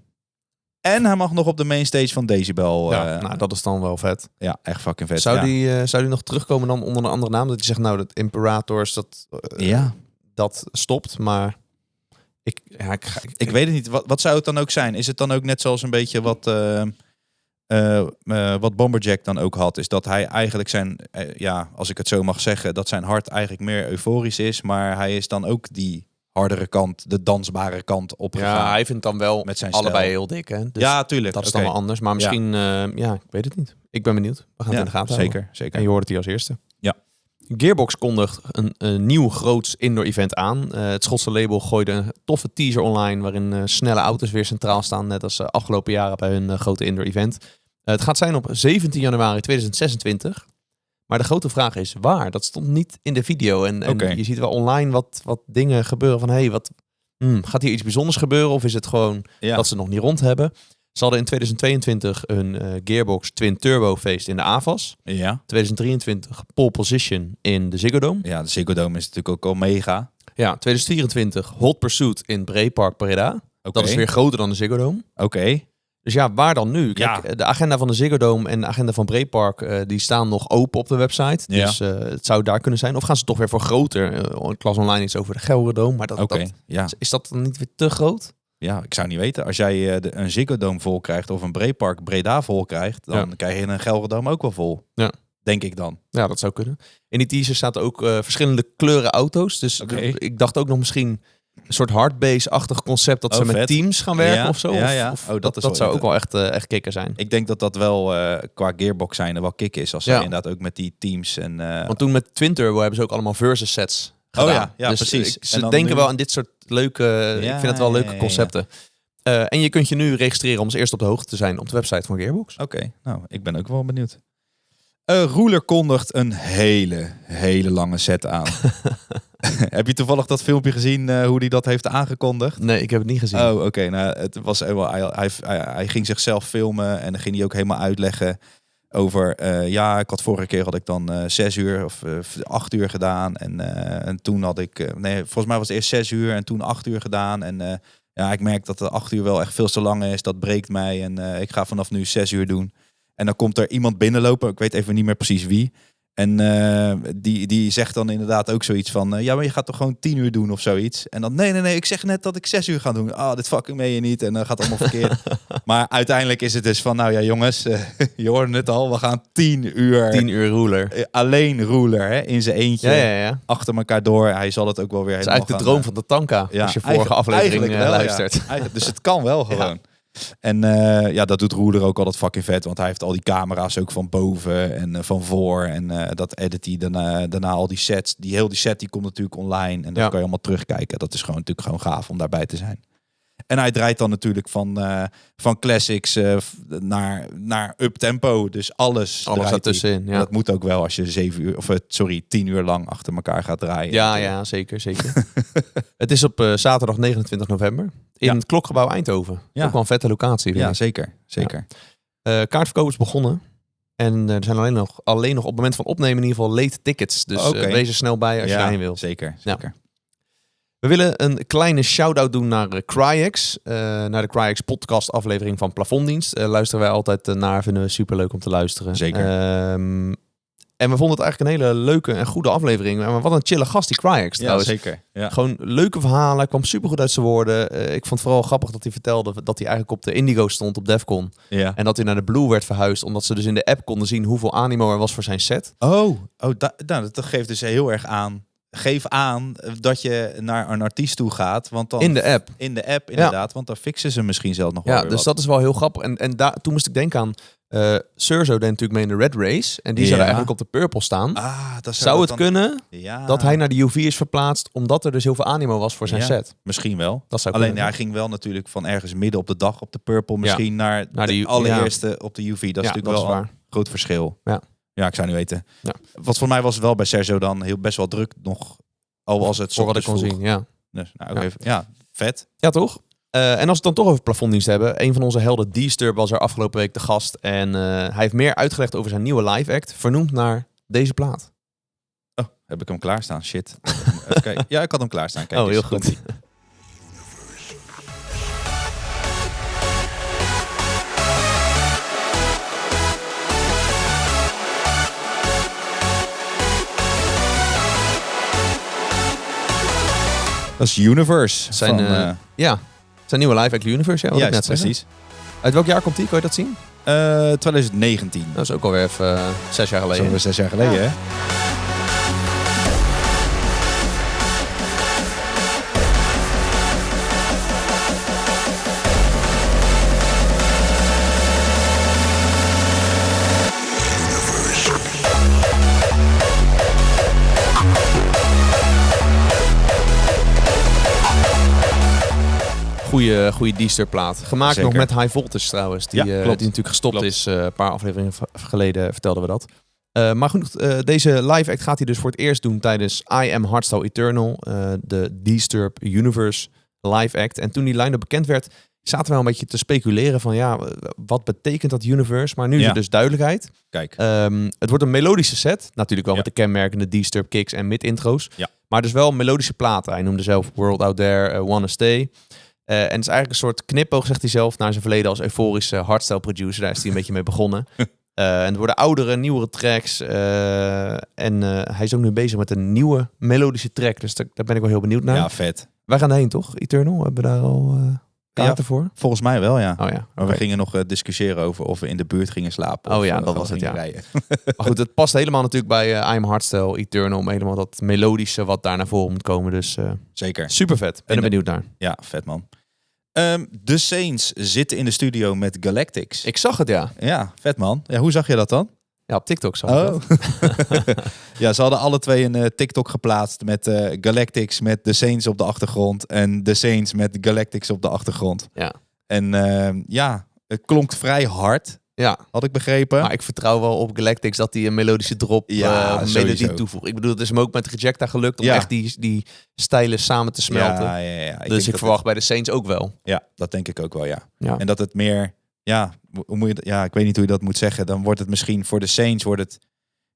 Speaker 3: En hij mag nog op de mainstage van Decibel.
Speaker 2: Nou, dat is dan wel vet.
Speaker 3: Ja, echt fucking vet.
Speaker 2: Zou die nog terugkomen dan onder een andere naam? Dat hij zegt, nou, dat Imperators, dat stopt. Maar
Speaker 3: ik weet het niet. Wat zou het dan ook zijn? Is het dan ook net zoals een beetje wat Bomberjack dan ook had? Is dat hij eigenlijk zijn, als ik het zo mag zeggen, dat zijn hart eigenlijk meer euforisch is. Maar hij is dan ook die hardere kant, de dansbare kant opgegaan.
Speaker 2: Ja, hij vindt dan wel
Speaker 3: met zijn
Speaker 2: allebei
Speaker 3: stijl.
Speaker 2: heel dik. Hè? Dus
Speaker 3: Ja, tuurlijk.
Speaker 2: dat is dan wel anders. Maar misschien, ik weet het niet. Ik ben benieuwd. We gaan het in de gaten houden.
Speaker 3: Zeker.
Speaker 2: En je hoort het hier als eerste.
Speaker 3: Ja.
Speaker 2: Gearbox kondigt een nieuw groots indoor event aan. Het Schotse label gooide een toffe teaser online waarin snelle auto's weer centraal staan. Net als afgelopen jaren bij hun grote indoor event. Het gaat zijn op 17 januari 2026. Maar de grote vraag is waar? Dat stond niet in de video. En je ziet wel online wat dingen gebeuren van... gaat hier iets bijzonders gebeuren? Of is het gewoon dat ze het nog niet rond hebben? Ze hadden in 2022 een Gearbox Twin Turbo feest in de AVAS.
Speaker 3: Ja.
Speaker 2: 2023 pole position in de Ziggo Dome.
Speaker 3: Ja, de Ziggo Dome is natuurlijk ook al mega.
Speaker 2: Ja, 2024 Hot Pursuit in Breepark Breda. Dat is weer groter dan de Ziggo Dome.
Speaker 3: Oké.
Speaker 2: Dus ja, waar dan nu? Kijk, de agenda van de Ziggo Dome en de agenda van Breepark, die staan nog open op de website.
Speaker 3: Ja.
Speaker 2: Dus het zou daar kunnen zijn. Of gaan ze toch weer voor groter? Klas online iets over de Gelredome. Maar is dat dan niet weer te groot?
Speaker 3: Ja, ik zou niet weten. Als jij een Ziggo Dome vol krijgt of een Breepark Breda vol krijgt, dan krijg je een Gelredome ook wel vol. Ja. Denk ik dan.
Speaker 2: Ja, dat zou kunnen. In die teaser zaten ook verschillende kleuren auto's. Dus ik dacht ook nog misschien een soort hardbase-achtig concept dat ze met teams gaan werken of zo.
Speaker 3: Ja.
Speaker 2: Dat zou ook wel echt kicken zijn.
Speaker 3: Ik denk dat wel qua Gearbox zijn wel kick is. Als ze inderdaad ook met die teams. Want
Speaker 2: toen met Twin Turbo hebben ze ook allemaal versus sets gedaan.
Speaker 3: Ja,
Speaker 2: dus
Speaker 3: precies.
Speaker 2: Ze denken wel aan dit soort leuke... ik vind het wel leuke concepten. En je kunt je nu registreren om als eerste op de hoogte te zijn op de website van Gearbox.
Speaker 3: Oké, nou, ik ben ook wel benieuwd. Ruler kondigt een hele lange set aan. Heb je toevallig dat filmpje gezien hoe hij dat heeft aangekondigd?
Speaker 2: Nee, ik heb het niet gezien.
Speaker 3: Oh, oké. Nou, het was helemaal, hij ging zichzelf filmen en dan ging hij ook helemaal uitleggen over... ik had vorige keer had ik dan 6 uur of 8 uur gedaan. En toen had ik... volgens mij was het eerst 6 uur en toen 8 uur gedaan. En ik merk dat de 8 uur wel echt veel te lang is. Dat breekt mij en ik ga vanaf nu 6 uur doen. En dan komt er iemand binnenlopen. Ik weet even niet meer precies wie. En die zegt dan inderdaad ook zoiets van... maar je gaat toch gewoon 10 uur doen of zoiets? En dan, nee, ik zeg net dat ik 6 uur ga doen. Dit fucking meen je niet. En dan gaat het allemaal verkeerd. Maar uiteindelijk is het dus van... Nou ja, jongens, je hoorde het al. We gaan 10 uur...
Speaker 2: 10 uur Ruler.
Speaker 3: Alleen Ruler, hè, in zijn eentje.
Speaker 2: Ja.
Speaker 3: Achter elkaar door. Hij zal het ook wel weer helemaal gaan...
Speaker 2: Het is eigenlijk de droom van de Tanka. Als je vorige aflevering luistert.
Speaker 3: Ja. Dus het kan wel gewoon. Ja. En dat doet Ruler ook altijd fucking vet. Want hij heeft al die camera's ook van boven en van voor. En dat edit hij daarna al die sets. Die set die komt natuurlijk online. En dat kan je allemaal terugkijken. Dat is natuurlijk gewoon gaaf om daarbij te zijn. En hij draait dan natuurlijk van classics naar up-tempo. Dus alles
Speaker 2: ertussenin. Ja.
Speaker 3: Dat moet ook wel als je 10 uur lang achter elkaar gaat draaien.
Speaker 2: Ja, zeker. Het is op zaterdag 29 november. In het Klokgebouw Eindhoven. Ja. Ook wel een vette locatie.
Speaker 3: Ja, zeker.
Speaker 2: Ja. Kaartverkoop is begonnen. En er zijn alleen nog op het moment van opnemen in ieder geval late tickets. Dus wees er snel bij als je daarheen wil.
Speaker 3: Zeker.
Speaker 2: Ja. We willen een kleine shout-out doen naar Cryex. Naar de Cryex podcast aflevering van Plafonddienst. Luisteren wij altijd naar. Vinden we superleuk om te luisteren.
Speaker 3: Zeker.
Speaker 2: En we vonden het eigenlijk een hele leuke en goede aflevering. Maar wat een chille gast die Cryex trouwens.
Speaker 3: Ja, zeker. Ja.
Speaker 2: Gewoon leuke verhalen. Hij kwam supergoed uit zijn woorden. Ik vond het vooral grappig dat hij vertelde dat hij eigenlijk op de Indigo stond op Defcon.
Speaker 3: Ja.
Speaker 2: En dat hij naar de Blue werd verhuisd. Omdat ze dus in de app konden zien hoeveel animo er was voor zijn set.
Speaker 3: Dat geeft dus heel erg aan. Geef aan dat je naar een artiest toe gaat. Want dan
Speaker 2: in de app.
Speaker 3: Inderdaad. Want dan fixen ze misschien zelf nog wel.
Speaker 2: Ja, dus dat is wel heel grappig. En toen moest ik denken aan... Surzo deed natuurlijk mee in de Red Race. En die zou eigenlijk op de Purple staan. Zou het kunnen dat hij naar de UV is verplaatst... omdat er dus heel veel animo was voor zijn set?
Speaker 3: Misschien wel.
Speaker 2: Dat zou
Speaker 3: alleen hij ging wel natuurlijk van ergens midden op de dag op de Purple... misschien naar de allereerste op de UV. Dat is natuurlijk wel een groot verschil. Ja, ik zou niet weten. Ja. Wat voor mij was het wel bij Sergio dan best wel druk nog. Al was het
Speaker 2: voor wat ik kon zien, ja.
Speaker 3: Dus, even, vet.
Speaker 2: Ja, toch? En als we het dan toch over plafonddienst hebben. Een van onze helden, D-Sturb, was er afgelopen week de gast. En hij heeft meer uitgelegd over zijn nieuwe live act. Vernoemd naar deze plaat.
Speaker 3: Oh, heb ik hem klaarstaan? Shit. Even kijken. Ja, ik had hem klaarstaan. Kijk,
Speaker 2: heel goed.
Speaker 3: Dat is Universe.
Speaker 2: Zijn, zijn nieuwe live act Universe, ja, wat ik net zei.
Speaker 3: precies.
Speaker 2: Uit welk jaar komt die? Kan je dat zien?
Speaker 3: 2019.
Speaker 2: Dat is ook alweer even 6 jaar
Speaker 3: Dat is
Speaker 2: geleden.
Speaker 3: alweer 6 jaar geleden,
Speaker 2: Ja.
Speaker 3: hè?
Speaker 2: Goeie D-Stir plaat. Gemaakt
Speaker 3: Zeker.
Speaker 2: nog met High Voltage trouwens. Die,
Speaker 3: Ja, klopt.
Speaker 2: die natuurlijk gestopt
Speaker 3: Klopt.
Speaker 2: is. Een paar afleveringen geleden vertelden we dat. Maar goed, deze live act gaat hij dus voor het eerst doen tijdens I Am Hardstyle Eternal. De Disturb Universe live act. En toen die line-up bekend werd, zaten we wel een beetje te speculeren van ja, wat betekent dat universe? Maar nu is
Speaker 3: Ja.
Speaker 2: er dus duidelijkheid.
Speaker 3: Kijk.
Speaker 2: Het wordt een melodische set. Natuurlijk wel
Speaker 3: Ja.
Speaker 2: met de kenmerkende Disturb kicks en mid-intro's.
Speaker 3: Ja.
Speaker 2: Maar dus wel melodische platen. Hij noemde zelf World Out There, Wanna Stay. En het is eigenlijk een soort knipoog, zegt hij zelf, naar zijn verleden als euforische hardstyle producer. Daar is hij een beetje mee begonnen. En het worden oudere, nieuwere tracks. En hij is ook nu bezig met een nieuwe melodische track. Dus daar ben ik wel heel benieuwd naar.
Speaker 3: Ja, vet.
Speaker 2: Wij gaan daarheen, toch? Eternal, hebben we daar al kaarten voor?
Speaker 3: Volgens mij wel, ja.
Speaker 2: Oh ja.
Speaker 3: Maar
Speaker 2: Oké.
Speaker 3: we gingen nog discussiëren over of we in de buurt gingen slapen.
Speaker 2: Oh
Speaker 3: of,
Speaker 2: ja, dat
Speaker 3: gewoon
Speaker 2: was het,
Speaker 3: gingen
Speaker 2: ja.
Speaker 3: rijden.
Speaker 2: Maar goed, het past helemaal natuurlijk bij I Am Hardstyle Eternal. Om helemaal dat melodische wat daar naar voren moet komen. Dus
Speaker 3: Zeker.
Speaker 2: super vet. Ben er
Speaker 3: En-
Speaker 2: benieuwd naar.
Speaker 3: Ja, vet man. De Saints zitten in de studio met Galactics.
Speaker 2: Ik zag het, ja.
Speaker 3: Ja, vet man. Ja, hoe zag je dat dan?
Speaker 2: Ja, op TikTok zag ik dat.
Speaker 3: Ja, ze hadden alle twee een TikTok geplaatst met Galactics met de Saints op de achtergrond. En de Saints met Galactics op de achtergrond.
Speaker 2: Ja.
Speaker 3: En het klonk vrij hard,
Speaker 2: Ja,
Speaker 3: had ik begrepen.
Speaker 2: maar ik vertrouw wel op Galactics dat hij een melodische drop,
Speaker 3: Ja,
Speaker 2: een melodie
Speaker 3: sowieso.
Speaker 2: toevoegt. Ik bedoel, het is hem ook met Rejecta gelukt om
Speaker 3: Ja.
Speaker 2: echt die stijlen samen te smelten.
Speaker 3: Ja.
Speaker 2: Dus
Speaker 3: denk
Speaker 2: ik
Speaker 3: dat
Speaker 2: verwacht bij de Saints ook wel.
Speaker 3: Ja, dat denk ik ook wel, ja.
Speaker 2: Ja.
Speaker 3: En dat het meer, hoe moet je, ik weet niet hoe je dat moet zeggen. Dan wordt het misschien voor de Saints,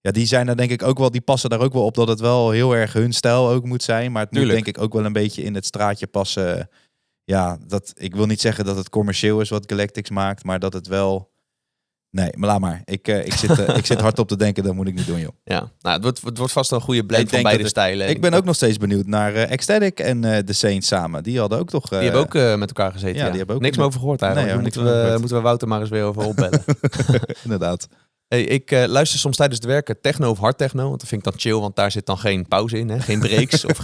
Speaker 3: die zijn daar denk ik ook wel, die passen daar ook wel op dat het wel heel erg hun stijl ook moet zijn. Maar het
Speaker 2: Tuurlijk.
Speaker 3: moet denk ik ook wel een beetje in het straatje passen. Ja, ik wil niet zeggen dat het commercieel is wat Galactics maakt, maar dat het wel... Nee, maar laat maar. Ik zit hard op te denken, dat moet ik niet doen, joh.
Speaker 2: Ja, nou, het wordt vast wel een goede blend
Speaker 3: Ik
Speaker 2: van
Speaker 3: denk
Speaker 2: beide
Speaker 3: dat
Speaker 2: stijlen.
Speaker 3: Ik ben ook nog steeds benieuwd naar Ecstatic en de Saints samen. Die hadden ook toch...
Speaker 2: Die hebben ook met elkaar gezeten.
Speaker 3: ja,
Speaker 2: Ja,
Speaker 3: die hebben ook
Speaker 2: niks meer over gehoord eigenlijk.
Speaker 3: Nee,
Speaker 2: Daar
Speaker 3: niks meer over gehoord.
Speaker 2: moeten we Wouter maar eens weer over opbellen.
Speaker 3: Inderdaad.
Speaker 2: Hey, ik luister soms tijdens het werken techno of hard techno. Want dat vind ik dan chill, want daar zit dan geen pauze in. Hè? Geen breaks of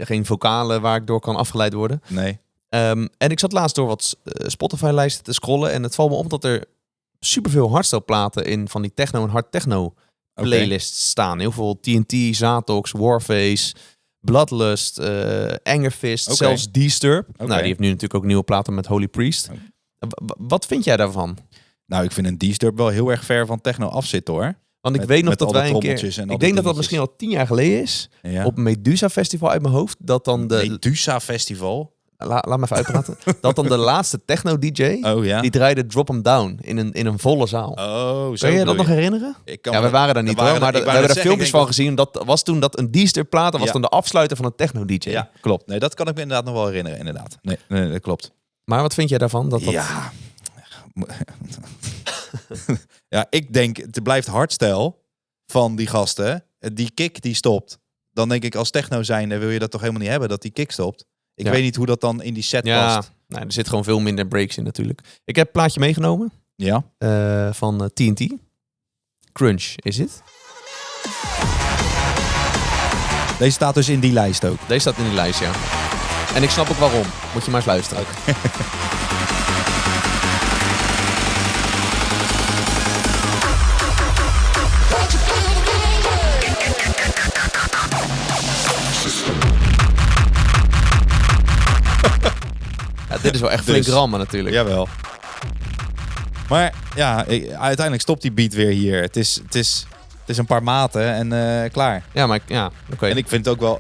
Speaker 2: geen vocalen waar ik door kan afgeleid worden.
Speaker 3: Nee.
Speaker 2: En ik zat laatst door wat Spotify-lijsten te scrollen. En het valt me op dat er superveel hardstyle platen in van die techno en hard techno playlists staan. Heel veel TNT, Zatox, Warface, Bloodlust, Angerfist,
Speaker 3: Oké.
Speaker 2: zelfs Disturb.
Speaker 3: Oké.
Speaker 2: Nou, die heeft nu natuurlijk ook nieuwe platen met Holy Priest.
Speaker 3: Oké.
Speaker 2: Wat vind jij daarvan?
Speaker 3: Nou, ik vind een Disturb wel heel erg ver van techno afzitten, hoor.
Speaker 2: Want ik
Speaker 3: Met-
Speaker 2: weet nog
Speaker 3: met
Speaker 2: dat
Speaker 3: al die
Speaker 2: wij een keer...
Speaker 3: trommeltjes en al
Speaker 2: Ik
Speaker 3: die
Speaker 2: denk dat dat
Speaker 3: dingetjes.
Speaker 2: misschien al 10 jaar geleden is.
Speaker 3: Ja.
Speaker 2: Op Medusa Festival uit mijn hoofd. Dat dan de...
Speaker 3: Medusa Festival.
Speaker 2: Laat me even uitpraten. Dat dan de laatste techno-dj...
Speaker 3: Oh ja.
Speaker 2: Die draaide Drop 'em Down in een volle zaal.
Speaker 3: Oh, zo
Speaker 2: Kan je dat
Speaker 3: bedoel
Speaker 2: nog herinneren?
Speaker 3: Ik kan
Speaker 2: Ja,
Speaker 3: me-
Speaker 2: we waren daar niet hoor, maar we hebben er filmpjes van gezien. Dat was toen dat een D-Stir plaat, dat was
Speaker 3: Ja.
Speaker 2: dan de afsluiter van een techno-dj.
Speaker 3: Ja, klopt. Nee, dat kan ik me inderdaad nog wel herinneren, inderdaad. Nee, dat klopt.
Speaker 2: Maar wat vind jij daarvan? Dat...
Speaker 3: Ja. Ja, ik denk, het blijft hardstyle van die gasten. Die kick die stopt. Dan denk ik, als techno zijnde wil je dat toch helemaal niet hebben, dat die kick stopt. Ik
Speaker 2: Ja.
Speaker 3: weet niet hoe dat dan in die set
Speaker 2: Ja,
Speaker 3: past.
Speaker 2: nou, er zit gewoon veel minder breaks in natuurlijk. Ik heb een plaatje meegenomen
Speaker 3: Ja.
Speaker 2: van TNT. Crunch is het.
Speaker 3: Deze staat dus in die lijst ook.
Speaker 2: Deze staat in die lijst, ja. En ik snap ook waarom. Moet je maar eens luisteren. Ja, dit is wel echt flink
Speaker 3: Dus.
Speaker 2: rammen natuurlijk.
Speaker 3: Jawel. Maar ja, uiteindelijk stopt die beat weer hier. Het is een paar maten en klaar.
Speaker 2: Ja, maar oké.
Speaker 3: En ik vind ook wel,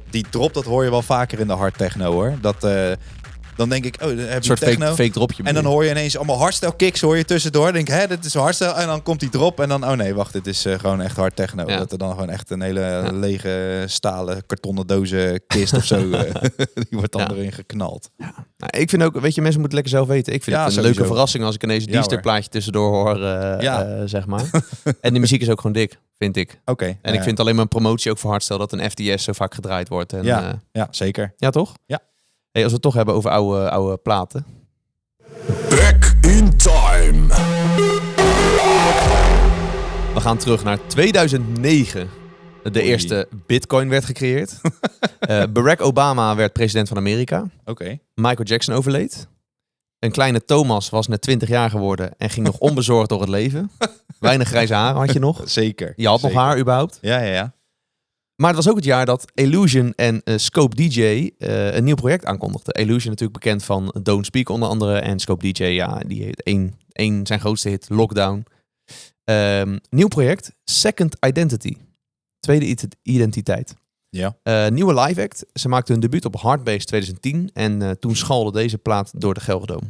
Speaker 3: die drop, dat hoor je wel vaker in de hard techno, hoor. Dan denk ik, oh, dan heb je
Speaker 2: Een soort
Speaker 3: techno.
Speaker 2: fake dropje.
Speaker 3: En dan hoor je ineens allemaal hardstyle kicks hoor je tussendoor. Dan denk ik, dit is hardstyle. En dan komt die drop en dan, oh nee, wacht, dit is gewoon echt hard techno.
Speaker 2: Ja.
Speaker 3: Dat er dan gewoon echt een hele lege stalen kartonnen dozen kist of zo. Die wordt dan erin geknald.
Speaker 2: Nou, ik vind ook, weet je, mensen moeten lekker zelf weten. Ik vind het een
Speaker 3: sowieso.
Speaker 2: leuke verrassing als ik ineens een D-Stuk plaatje tussendoor hoor, zeg maar. En de muziek is ook gewoon dik, vind ik.
Speaker 3: Oké.
Speaker 2: En ik vind alleen maar een promotie ook voor hardstyle dat een FTS zo vaak gedraaid wordt. En,
Speaker 3: ja, zeker.
Speaker 2: Ja, toch?
Speaker 3: Ja.
Speaker 2: Hey, als we het toch hebben over oude platen.
Speaker 1: Back in time.
Speaker 2: We gaan terug naar 2009. De eerste Bitcoin werd gecreëerd. Barack Obama werd president van Amerika.
Speaker 3: Oké.
Speaker 2: Michael Jackson overleed. Een kleine Thomas was net 20 jaar geworden en ging nog onbezorgd door het leven. Weinig grijze haar had je nog.
Speaker 3: Zeker.
Speaker 2: Je had nog haar überhaupt.
Speaker 3: Ja.
Speaker 2: Maar het was ook het jaar dat Illusion en Scope DJ een nieuw project aankondigden. Illusion natuurlijk bekend van Don't Speak onder andere. En Scope DJ, ja, die heeft zijn grootste hit, Lockdown. Nieuw project, Second Identity. Tweede identiteit.
Speaker 3: Ja.
Speaker 2: Nieuwe live act. Ze maakten hun debuut op Hardbase 2010. En toen schalde deze plaat door de Gelredome.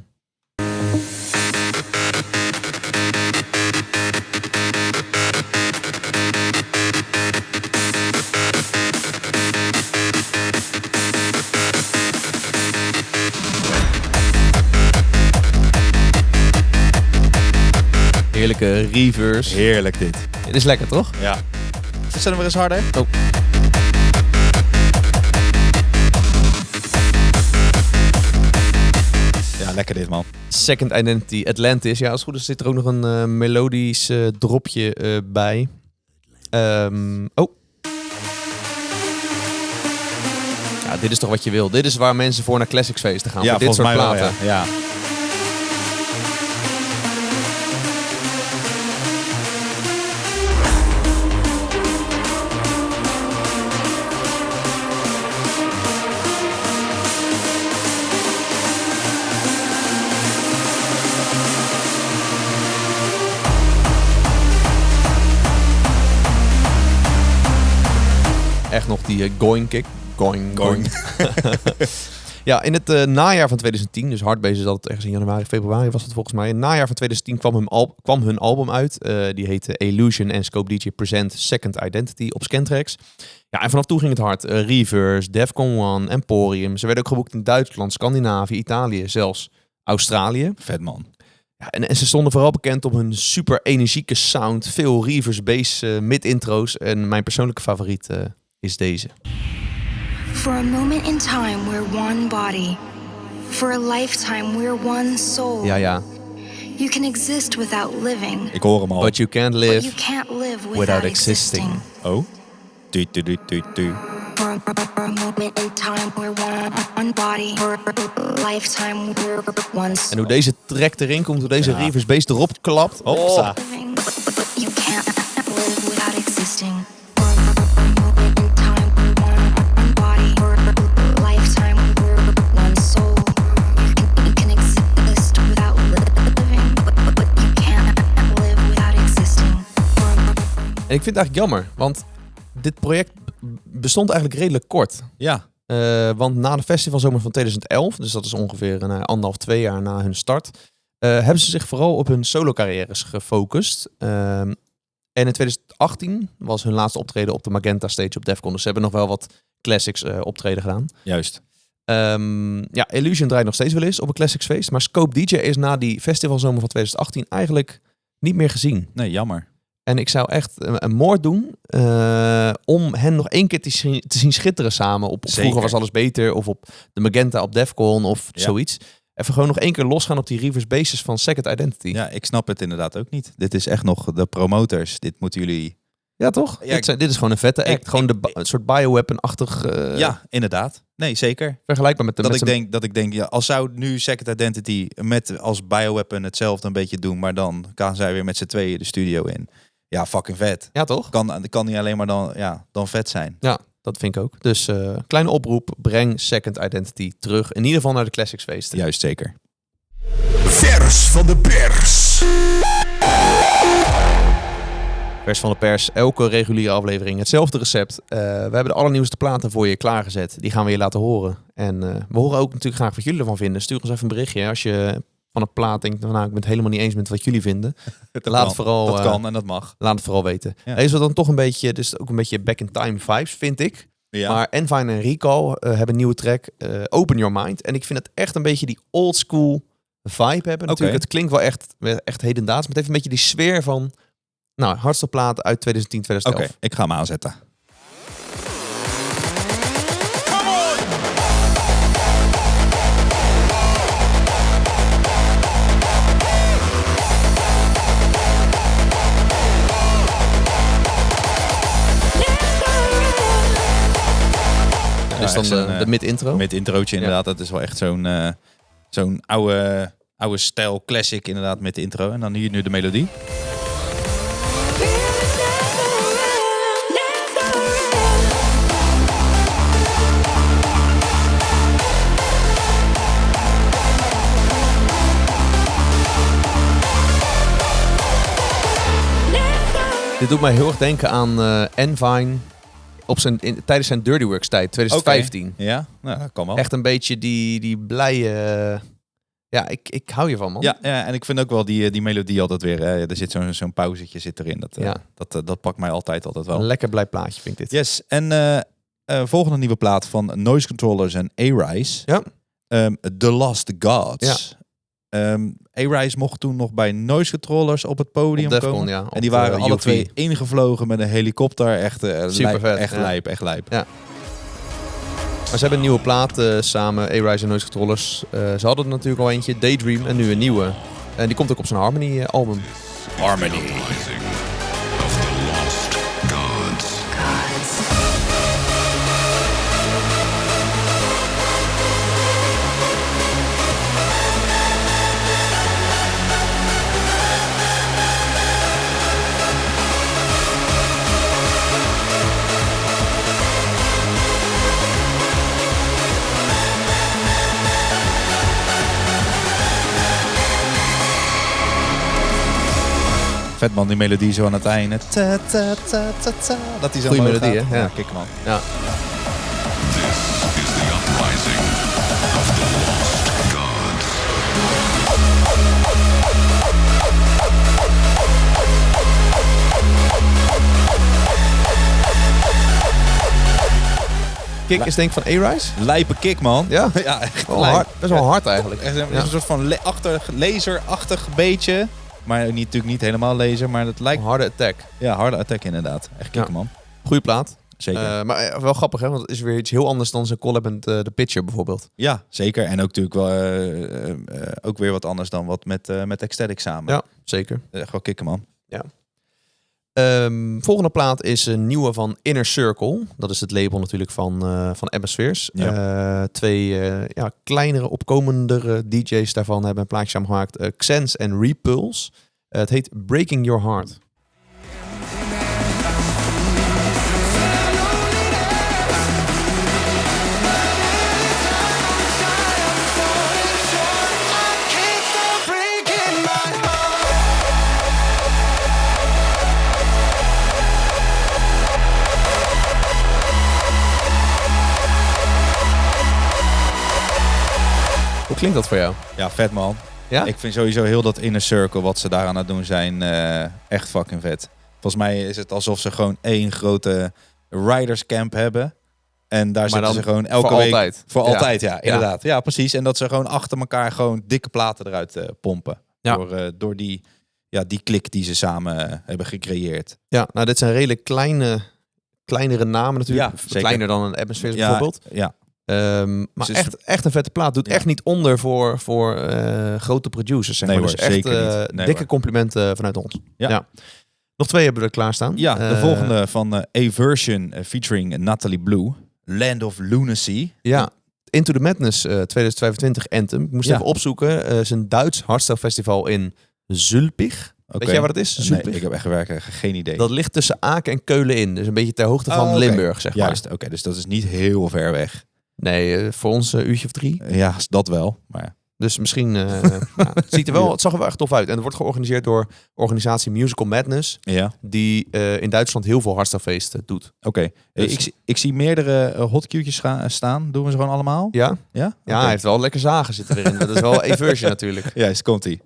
Speaker 2: Heerlijke reverse.
Speaker 3: Heerlijk dit.
Speaker 2: Het is lekker, toch?
Speaker 3: Ja. Zet hem weer eens harder.
Speaker 2: Oh.
Speaker 3: Ja, lekker dit, man.
Speaker 2: Second Identity, Atlantis. Ja, als het goed is zit er ook nog een melodisch dropje bij. Ja, dit is toch wat je wil. Dit is waar mensen voor naar Classics feesten gaan.
Speaker 3: Ja,
Speaker 2: voor dit soort
Speaker 3: volgens mij
Speaker 2: platen.
Speaker 3: wel, ja.
Speaker 2: Echt nog die going kick. Going. Ja, in het najaar van 2010, dus Hardbase is altijd ergens in januari, februari was het volgens mij. In het najaar van 2010 kwam hun album uit. Die heette Illusion en Scope DJ Present Second Identity op Scantrax. Ja, en vanaf toen ging het hard. Reverse, Defcon 1, Emporium. Ze werden ook geboekt in Duitsland, Scandinavië, Italië, zelfs Australië.
Speaker 3: Vet, man.
Speaker 2: Ja, en ze stonden vooral bekend om hun super energieke sound. Veel reverse, bass, mid-intro's. En mijn persoonlijke favoriet is deze.
Speaker 5: For a moment in time, we're one body. For a lifetime, we're one soul.
Speaker 2: Ja.
Speaker 5: You can exist without living,
Speaker 3: Ik hoor hem al.
Speaker 2: But you can't
Speaker 5: but you
Speaker 2: live
Speaker 5: can't live
Speaker 2: without
Speaker 5: without
Speaker 2: existing.
Speaker 3: Oh. Tu.
Speaker 5: For a moment in time, we're one body. For a lifetime, we're one soul.
Speaker 2: En hoe deze track erin komt, hoe deze reverse bass erop klapt.
Speaker 3: Hopsa.
Speaker 5: Living, but you can't live without existing. For a moment in time, we're one body. For a lifetime, we're one soul. You can exist without living, but you can't live without existing.
Speaker 2: En ik vind het eigenlijk jammer, want dit project bestond eigenlijk redelijk kort.
Speaker 3: Ja.
Speaker 2: Want na de festivalzomer van 2011, dus dat is ongeveer 1,5-2 jaar na hun start, hebben ze zich vooral op hun solo-carrières gefocust. En in 2018 was hun laatste optreden op de Magenta Stage op Defcon. Dus ze hebben nog wel wat classics optreden gedaan.
Speaker 3: Juist.
Speaker 2: Illusion draait nog steeds wel eens op een classics feest. Maar Scope DJ is na die festivalzomer van 2018 eigenlijk niet meer gezien.
Speaker 3: Nee, jammer.
Speaker 2: En ik zou echt een moord doen om hen nog één keer te zien schitteren samen. Op
Speaker 3: Zeker.
Speaker 2: Vroeger was alles beter. Of op de Magenta op Defcon of zoiets. Even gewoon nog één keer losgaan op die reverse basis van Second Identity.
Speaker 3: Ja, ik snap het inderdaad ook niet. Dit is echt nog de promoters. Dit moeten jullie...
Speaker 2: Ja, toch?
Speaker 3: Ja,
Speaker 2: Dit is gewoon een vette act. Gewoon een soort bioweapon-achtig...
Speaker 3: ja, inderdaad. Nee, zeker.
Speaker 2: Vergelijkbaar met de...
Speaker 3: Dat ik denk, ja, als zou nu Second Identity met als bioweapon hetzelfde een beetje doen, maar dan gaan zij weer met z'n tweeën de studio in. Ja, fucking vet.
Speaker 2: Ja, toch?
Speaker 3: Kan niet alleen maar dan vet zijn.
Speaker 2: Ja, dat vind ik ook. Dus kleine oproep. Breng Second Identity terug. In ieder geval naar de Classics feesten.
Speaker 3: Juist, zeker.
Speaker 1: Vers van de pers.
Speaker 2: Vers van de pers, elke reguliere aflevering hetzelfde recept. We hebben de allernieuwste platen voor je klaargezet. Die gaan we je laten horen. En we horen ook natuurlijk graag wat jullie ervan vinden. Stuur ons even een berichtje als je van een plaat denkt, nou, ik ben het helemaal niet eens met wat jullie vinden.
Speaker 3: Dat kan en dat mag.
Speaker 2: Laat het vooral weten.
Speaker 3: Ja.
Speaker 2: Is het dan toch een beetje, dus ook een beetje back in time vibes, vind ik.
Speaker 3: Ja.
Speaker 2: Maar Enfine en Recall hebben een nieuwe track, Open Your Mind. En ik vind het echt een beetje die old school vibe hebben. Natuurlijk, het klinkt wel echt hedendaags, maar het heeft een beetje die sfeer van, nou, hardste plaat uit 2010, 2011.
Speaker 3: Oké, ik ga hem aanzetten.
Speaker 2: Dus dan de mid-intro.
Speaker 3: Mid-introotje inderdaad. Dat is wel echt zo'n oude stijl classic inderdaad met de intro. En dan hier nu de melodie.
Speaker 2: Dit doet mij heel erg denken aan Enfine tijdens zijn Dirty Works tijd, 2015.
Speaker 3: Okay. Ja, nou, dat kan wel.
Speaker 2: Echt een beetje die blije... ja, ik hou je van, man.
Speaker 3: Ja, en ik vind ook wel die melodie altijd weer... er zit zo'n pauzetje zit erin. Dat pakt mij altijd wel.
Speaker 2: Een lekker blij plaatje, vind ik dit.
Speaker 3: Yes, en volgende nieuwe plaat van Noise Controllers en A-Rise.
Speaker 2: Ja.
Speaker 3: The Lost Gods. A-Rise mocht toen nog bij Noise Controllers op het podium komen.
Speaker 2: Ja,
Speaker 3: en die waren alle twee ingevlogen met een helikopter. Echt
Speaker 2: super vet.
Speaker 3: Echt lijp.
Speaker 2: Ja. Maar ze hebben een nieuwe plaat samen, A-Rise en Noise Controllers. Ze hadden er natuurlijk al eentje, Daydream, en nu een nieuwe. En die komt ook op zijn Harmony album.
Speaker 3: Harmony.
Speaker 1: Of the lost gods.
Speaker 3: Vet man, die melodie zo aan het einde. Ta, ta, ta, ta, ta. Dat die zo
Speaker 2: Goeie
Speaker 3: omhoog
Speaker 2: melodie,
Speaker 3: gaat.
Speaker 2: hè? Ja.
Speaker 3: Kijk man.
Speaker 2: Ja.
Speaker 1: This is the uprising of the lost gods.
Speaker 2: Kick is denk ik van A-Rise.
Speaker 3: Lijpe kick man.
Speaker 2: Ja,
Speaker 3: Ja, echt
Speaker 2: wel
Speaker 3: lijp.
Speaker 2: hard, best wel hard eigenlijk.
Speaker 3: Echt een
Speaker 2: Ja.
Speaker 3: soort van laserachtig beetje. Maar natuurlijk niet helemaal laser, maar dat lijkt...
Speaker 2: Een harde attack.
Speaker 3: Ja, harde attack inderdaad. Echt kick man.
Speaker 2: Goeie plaat.
Speaker 3: Zeker.
Speaker 2: Maar wel grappig, hè? Want het is weer iets heel anders dan zijn collab met The Pitcher bijvoorbeeld.
Speaker 3: Ja, zeker. En ook natuurlijk wel ook weer wat anders dan wat met Ecstatic samen.
Speaker 2: Ja, zeker.
Speaker 3: Gewoon kicken man.
Speaker 2: Volgende plaat is een nieuwe van Inner Circle. Dat is het label natuurlijk van Atmospheres.
Speaker 3: Ja.
Speaker 2: Twee kleinere, opkomendere DJ's daarvan hebben een plaatje samengemaakt. Xens en Repulse. Het heet Breaking Your Heart. Hoe klinkt dat voor jou?
Speaker 3: Ja, vet man.
Speaker 2: Ja?
Speaker 3: Ik vind sowieso heel dat Inner Circle, wat ze daar aan het doen zijn, echt fucking vet. Volgens mij is het alsof ze gewoon één grote riderscamp hebben. En daar zitten ze gewoon elke
Speaker 2: voor
Speaker 3: week...
Speaker 2: altijd.
Speaker 3: Voor
Speaker 2: Ja.
Speaker 3: altijd, ja, inderdaad. Ja, precies. En dat ze gewoon achter elkaar gewoon dikke platen eruit pompen.
Speaker 2: Ja.
Speaker 3: Door die klik die ze samen hebben gecreëerd.
Speaker 2: Ja, nou dit zijn redelijk kleinere namen natuurlijk.
Speaker 3: Ja, zeker.
Speaker 2: Kleiner dan een Atmospheres
Speaker 3: Ja,
Speaker 2: bijvoorbeeld.
Speaker 3: ja.
Speaker 2: Maar
Speaker 3: Dus het
Speaker 2: echt een vette plaat. Doet
Speaker 3: Ja.
Speaker 2: echt niet onder voor grote producers. Zeg
Speaker 3: Nee
Speaker 2: maar.
Speaker 3: hoor,
Speaker 2: Dus echt
Speaker 3: zeker niet. Nee
Speaker 2: dikke
Speaker 3: hoor.
Speaker 2: complimenten vanuit ons.
Speaker 3: Ja.
Speaker 2: Nog twee hebben we er klaarstaan.
Speaker 3: Ja, de volgende van A-Version featuring Natalie Blue. Land of Lunacy.
Speaker 2: Ja, Into the Madness 2025 Anthem. Ik moest
Speaker 3: Ja.
Speaker 2: even opzoeken. Het is een Duits hardstyle festival in Zulpich.
Speaker 3: Oké.
Speaker 2: Weet jij wat het is?
Speaker 3: Nee,
Speaker 2: Zulpich?
Speaker 3: ik heb echt werkelijk geen idee.
Speaker 2: Dat ligt tussen Aken en Keulen in. Dus een beetje ter hoogte van
Speaker 3: oké.
Speaker 2: Limburg, zeg maar.
Speaker 3: Juist, oké, dus dat is niet heel ver weg.
Speaker 2: Nee, voor ons een uurtje of 3.
Speaker 3: Ja, dat wel. Maar
Speaker 2: Dus misschien... het zag er wel echt tof uit. En het wordt georganiseerd door organisatie Musical Madness.
Speaker 3: Ja,
Speaker 2: Die in Duitsland heel veel hardstylefeesten doet.
Speaker 3: oké.
Speaker 2: Dus-
Speaker 3: Ik zie meerdere hotcue'tjes staan. Doen we ze gewoon allemaal?
Speaker 2: Ja?
Speaker 3: Ja?
Speaker 2: Ja, hij heeft wel lekker zagen zitten erin. Dat is wel Eversion natuurlijk.
Speaker 3: Juist, komt-ie.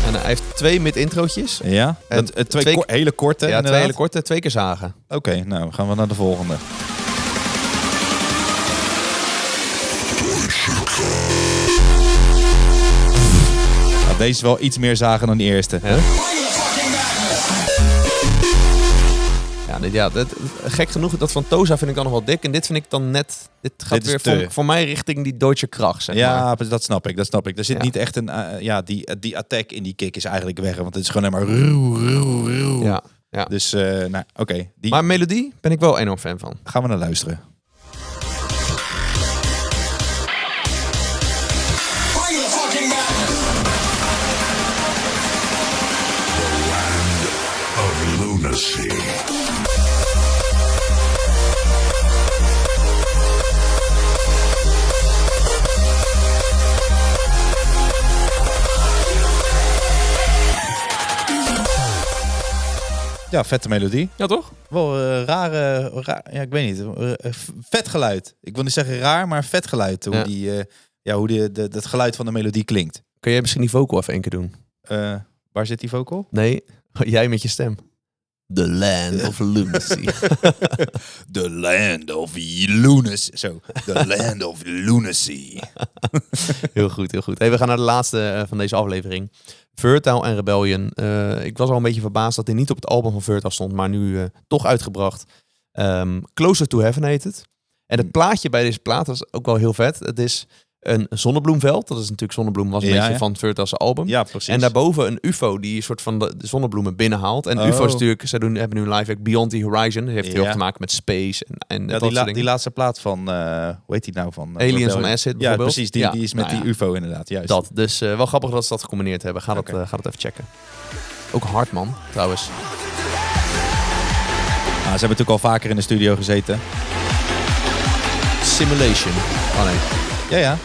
Speaker 2: En hij heeft 2 mid-introotjes.
Speaker 3: Ja?
Speaker 2: En
Speaker 3: Twee hele korte,
Speaker 2: Ja, 2
Speaker 3: inderdaad.
Speaker 2: hele korte, 2 keer zagen.
Speaker 3: Oké, nou gaan we naar de volgende. Nou, deze is wel iets meer zagen dan die eerste.
Speaker 2: Ja? Gek genoeg, dat van Toza vind ik dan nog wel dik. En dit vind ik dan net... Dit gaat
Speaker 3: Dit is
Speaker 2: weer
Speaker 3: te-
Speaker 2: voor mij richting die Deutsche kracht, zeg maar.
Speaker 3: Ja, dat snap ik. Er zit
Speaker 2: Ja.
Speaker 3: niet echt een... die attack in die kick is eigenlijk weg. Want het is gewoon helemaal ruw.
Speaker 2: Ja, ja.
Speaker 3: Dus, oké. Die
Speaker 2: Maar melodie ben ik wel enorm fan van.
Speaker 3: gaan we naar luisteren.
Speaker 1: Of lunacy.
Speaker 3: Ja, vette melodie.
Speaker 2: Ja, toch?
Speaker 3: Wel rare... ja, ik weet niet. Vet geluid. Ik wil niet zeggen raar, maar vet geluid. Hoe,
Speaker 2: Ja.
Speaker 3: hoe dat geluid van de melodie klinkt.
Speaker 2: Kun jij misschien die vocal even één keer doen?
Speaker 3: Waar zit die vocal?
Speaker 2: Nee, jij met je stem. The Land of Lunacy.
Speaker 3: The land of lunacy. Zo. The land of lunacy.
Speaker 2: Heel goed, heel goed. Hey, we gaan naar de laatste van deze aflevering. Vertile en Rebellion. Ik was al een beetje verbaasd dat hij niet op het album van Vertile stond, maar nu toch uitgebracht. Closer to Heaven heet het. En het plaatje bij deze plaat was ook wel heel vet. Het is een zonnebloemveld. Dat is natuurlijk zonnebloem, was een
Speaker 3: Ja,
Speaker 2: beetje
Speaker 3: ja.
Speaker 2: van Vertile's album.
Speaker 3: Ja, precies.
Speaker 2: En daarboven een UFO die een soort van de zonnebloemen binnenhaalt. En
Speaker 3: Oh.
Speaker 2: UFO is natuurlijk, hebben nu een live act Beyond the Horizon. Dat heeft heel
Speaker 3: Ja.
Speaker 2: veel te maken met space en
Speaker 3: Ja,
Speaker 2: dat soort dingen.
Speaker 3: die laatste plaat van, hoe heet die nou? Van
Speaker 2: Aliens
Speaker 3: Rebellion.
Speaker 2: on Acid
Speaker 3: Ja,
Speaker 2: bijvoorbeeld.
Speaker 3: precies.
Speaker 2: Ja,
Speaker 3: Die is met
Speaker 2: nou
Speaker 3: die
Speaker 2: ja.
Speaker 3: UFO inderdaad, juist.
Speaker 2: Dat. Dus wel grappig dat ze dat gecombineerd hebben. Ga
Speaker 3: Oké.
Speaker 2: dat even checken. Ook Hartman, trouwens.
Speaker 3: Ze hebben natuurlijk al vaker in de studio gezeten.
Speaker 2: Simulation. Oh nee.
Speaker 3: Ja, ja.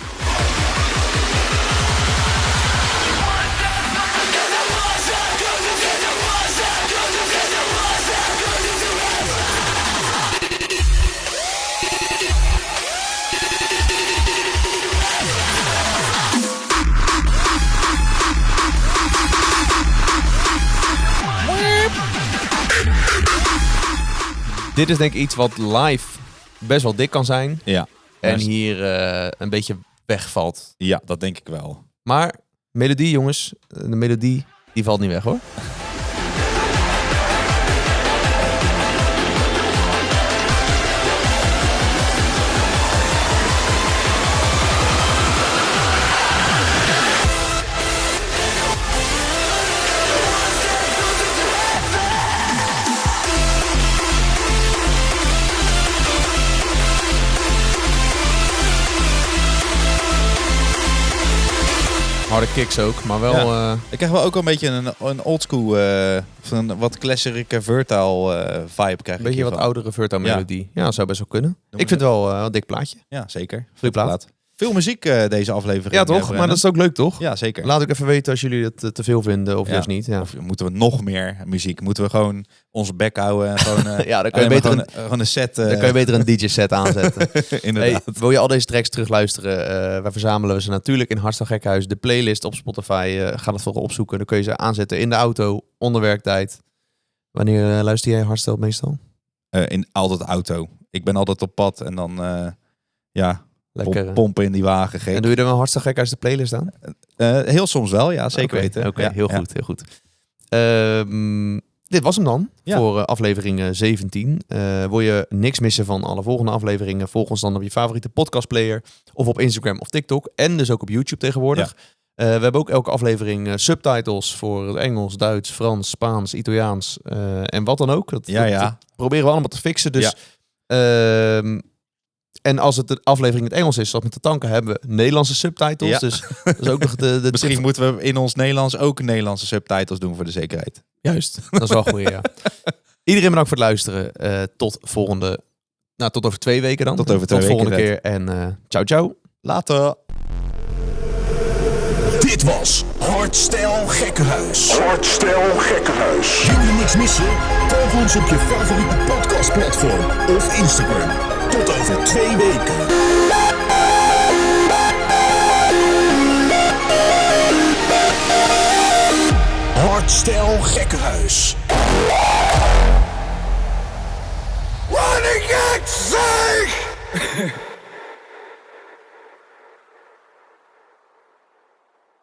Speaker 2: Dit is denk ik iets wat live best wel dik kan zijn.
Speaker 3: Ja.
Speaker 2: En
Speaker 3: Maar-
Speaker 2: hier een beetje wegvalt.
Speaker 3: Ja, dat denk ik wel.
Speaker 2: Maar melodie, jongens. De melodie, die valt niet weg hoor. Harde kicks ook, maar wel...
Speaker 3: Ja. Ik krijg wel ook een beetje een oldschool, van een wat classic Vertile vibe. Krijg
Speaker 2: een beetje
Speaker 3: ik
Speaker 2: wat
Speaker 3: hiervan.
Speaker 2: oudere Vertile melodie. Ja, zou best wel kunnen.
Speaker 3: Doen
Speaker 2: Ik
Speaker 3: we
Speaker 2: vind het wel een dik plaatje.
Speaker 3: Ja, zeker.
Speaker 2: Goeie plaat.
Speaker 3: Veel muziek deze aflevering.
Speaker 2: Ja, toch?
Speaker 3: Brennan.
Speaker 2: Maar dat is ook leuk, toch?
Speaker 3: Ja, zeker.
Speaker 2: Laat ik even weten als jullie het te veel vinden of
Speaker 3: Ja.
Speaker 2: juist niet. Ja,
Speaker 3: Of moeten we nog meer muziek? Moeten we gewoon onze bek houden en gewoon...
Speaker 2: ja dan, kan je beter
Speaker 3: gewoon een set...
Speaker 2: dan kan je beter een DJ-set aanzetten.
Speaker 3: inderdaad.
Speaker 2: Hey, wil je al deze tracks terugluisteren? Wij verzamelen we ze natuurlijk in Hartstikke Gekhuis. De playlist op Spotify. Ga dat vooral opzoeken. Dan kun je ze aanzetten in de auto, onder werktijd. Wanneer luister jij Hartstikke meestal?
Speaker 3: In altijd auto. Ik ben altijd op pad en dan...
Speaker 2: Lekker.
Speaker 3: pompen in die wagen. Gek.
Speaker 2: En doe je er wel Hartstikke Gekhuis de playlist aan?
Speaker 3: Heel soms wel, ja. Zeker
Speaker 2: Oké,
Speaker 3: weten.
Speaker 2: Oké,
Speaker 3: Ja,
Speaker 2: heel
Speaker 3: ja.
Speaker 2: goed, heel goed. Dit was hem dan
Speaker 3: Ja.
Speaker 2: voor aflevering 17. Wil je niks missen van alle volgende afleveringen? Volg ons dan op je favoriete podcastplayer of op Instagram of TikTok. En dus ook op YouTube tegenwoordig. We hebben ook elke aflevering subtitles voor het Engels, Duits, Frans, Spaans, Italiaans en wat dan ook. Dat
Speaker 3: Ja.
Speaker 2: proberen we allemaal te fixen. Dus, en als het de aflevering in het Engels is, zoals met de tanken, hebben we Nederlandse subtitles.
Speaker 3: Ja.
Speaker 2: Dus dat is ook nog de
Speaker 3: Misschien moeten we in ons Nederlands ook Nederlandse subtitles doen voor de zekerheid.
Speaker 2: Juist, dat is wel goed, ja. Iedereen bedankt voor het luisteren. Tot over 2 weken dan.
Speaker 3: Tot over 2
Speaker 2: Tot
Speaker 3: weken.
Speaker 2: volgende keer en ciao ciao.
Speaker 3: Later.
Speaker 1: Dit was Hardstyle Gekkenhuis. Hardstyle Gekkenhuis. Wil je niks missen? Volg ons op je favoriete podcastplatform of Instagram. Tot over 2 weken. Hardstyle Gekkenhuis. Wat ik zeg!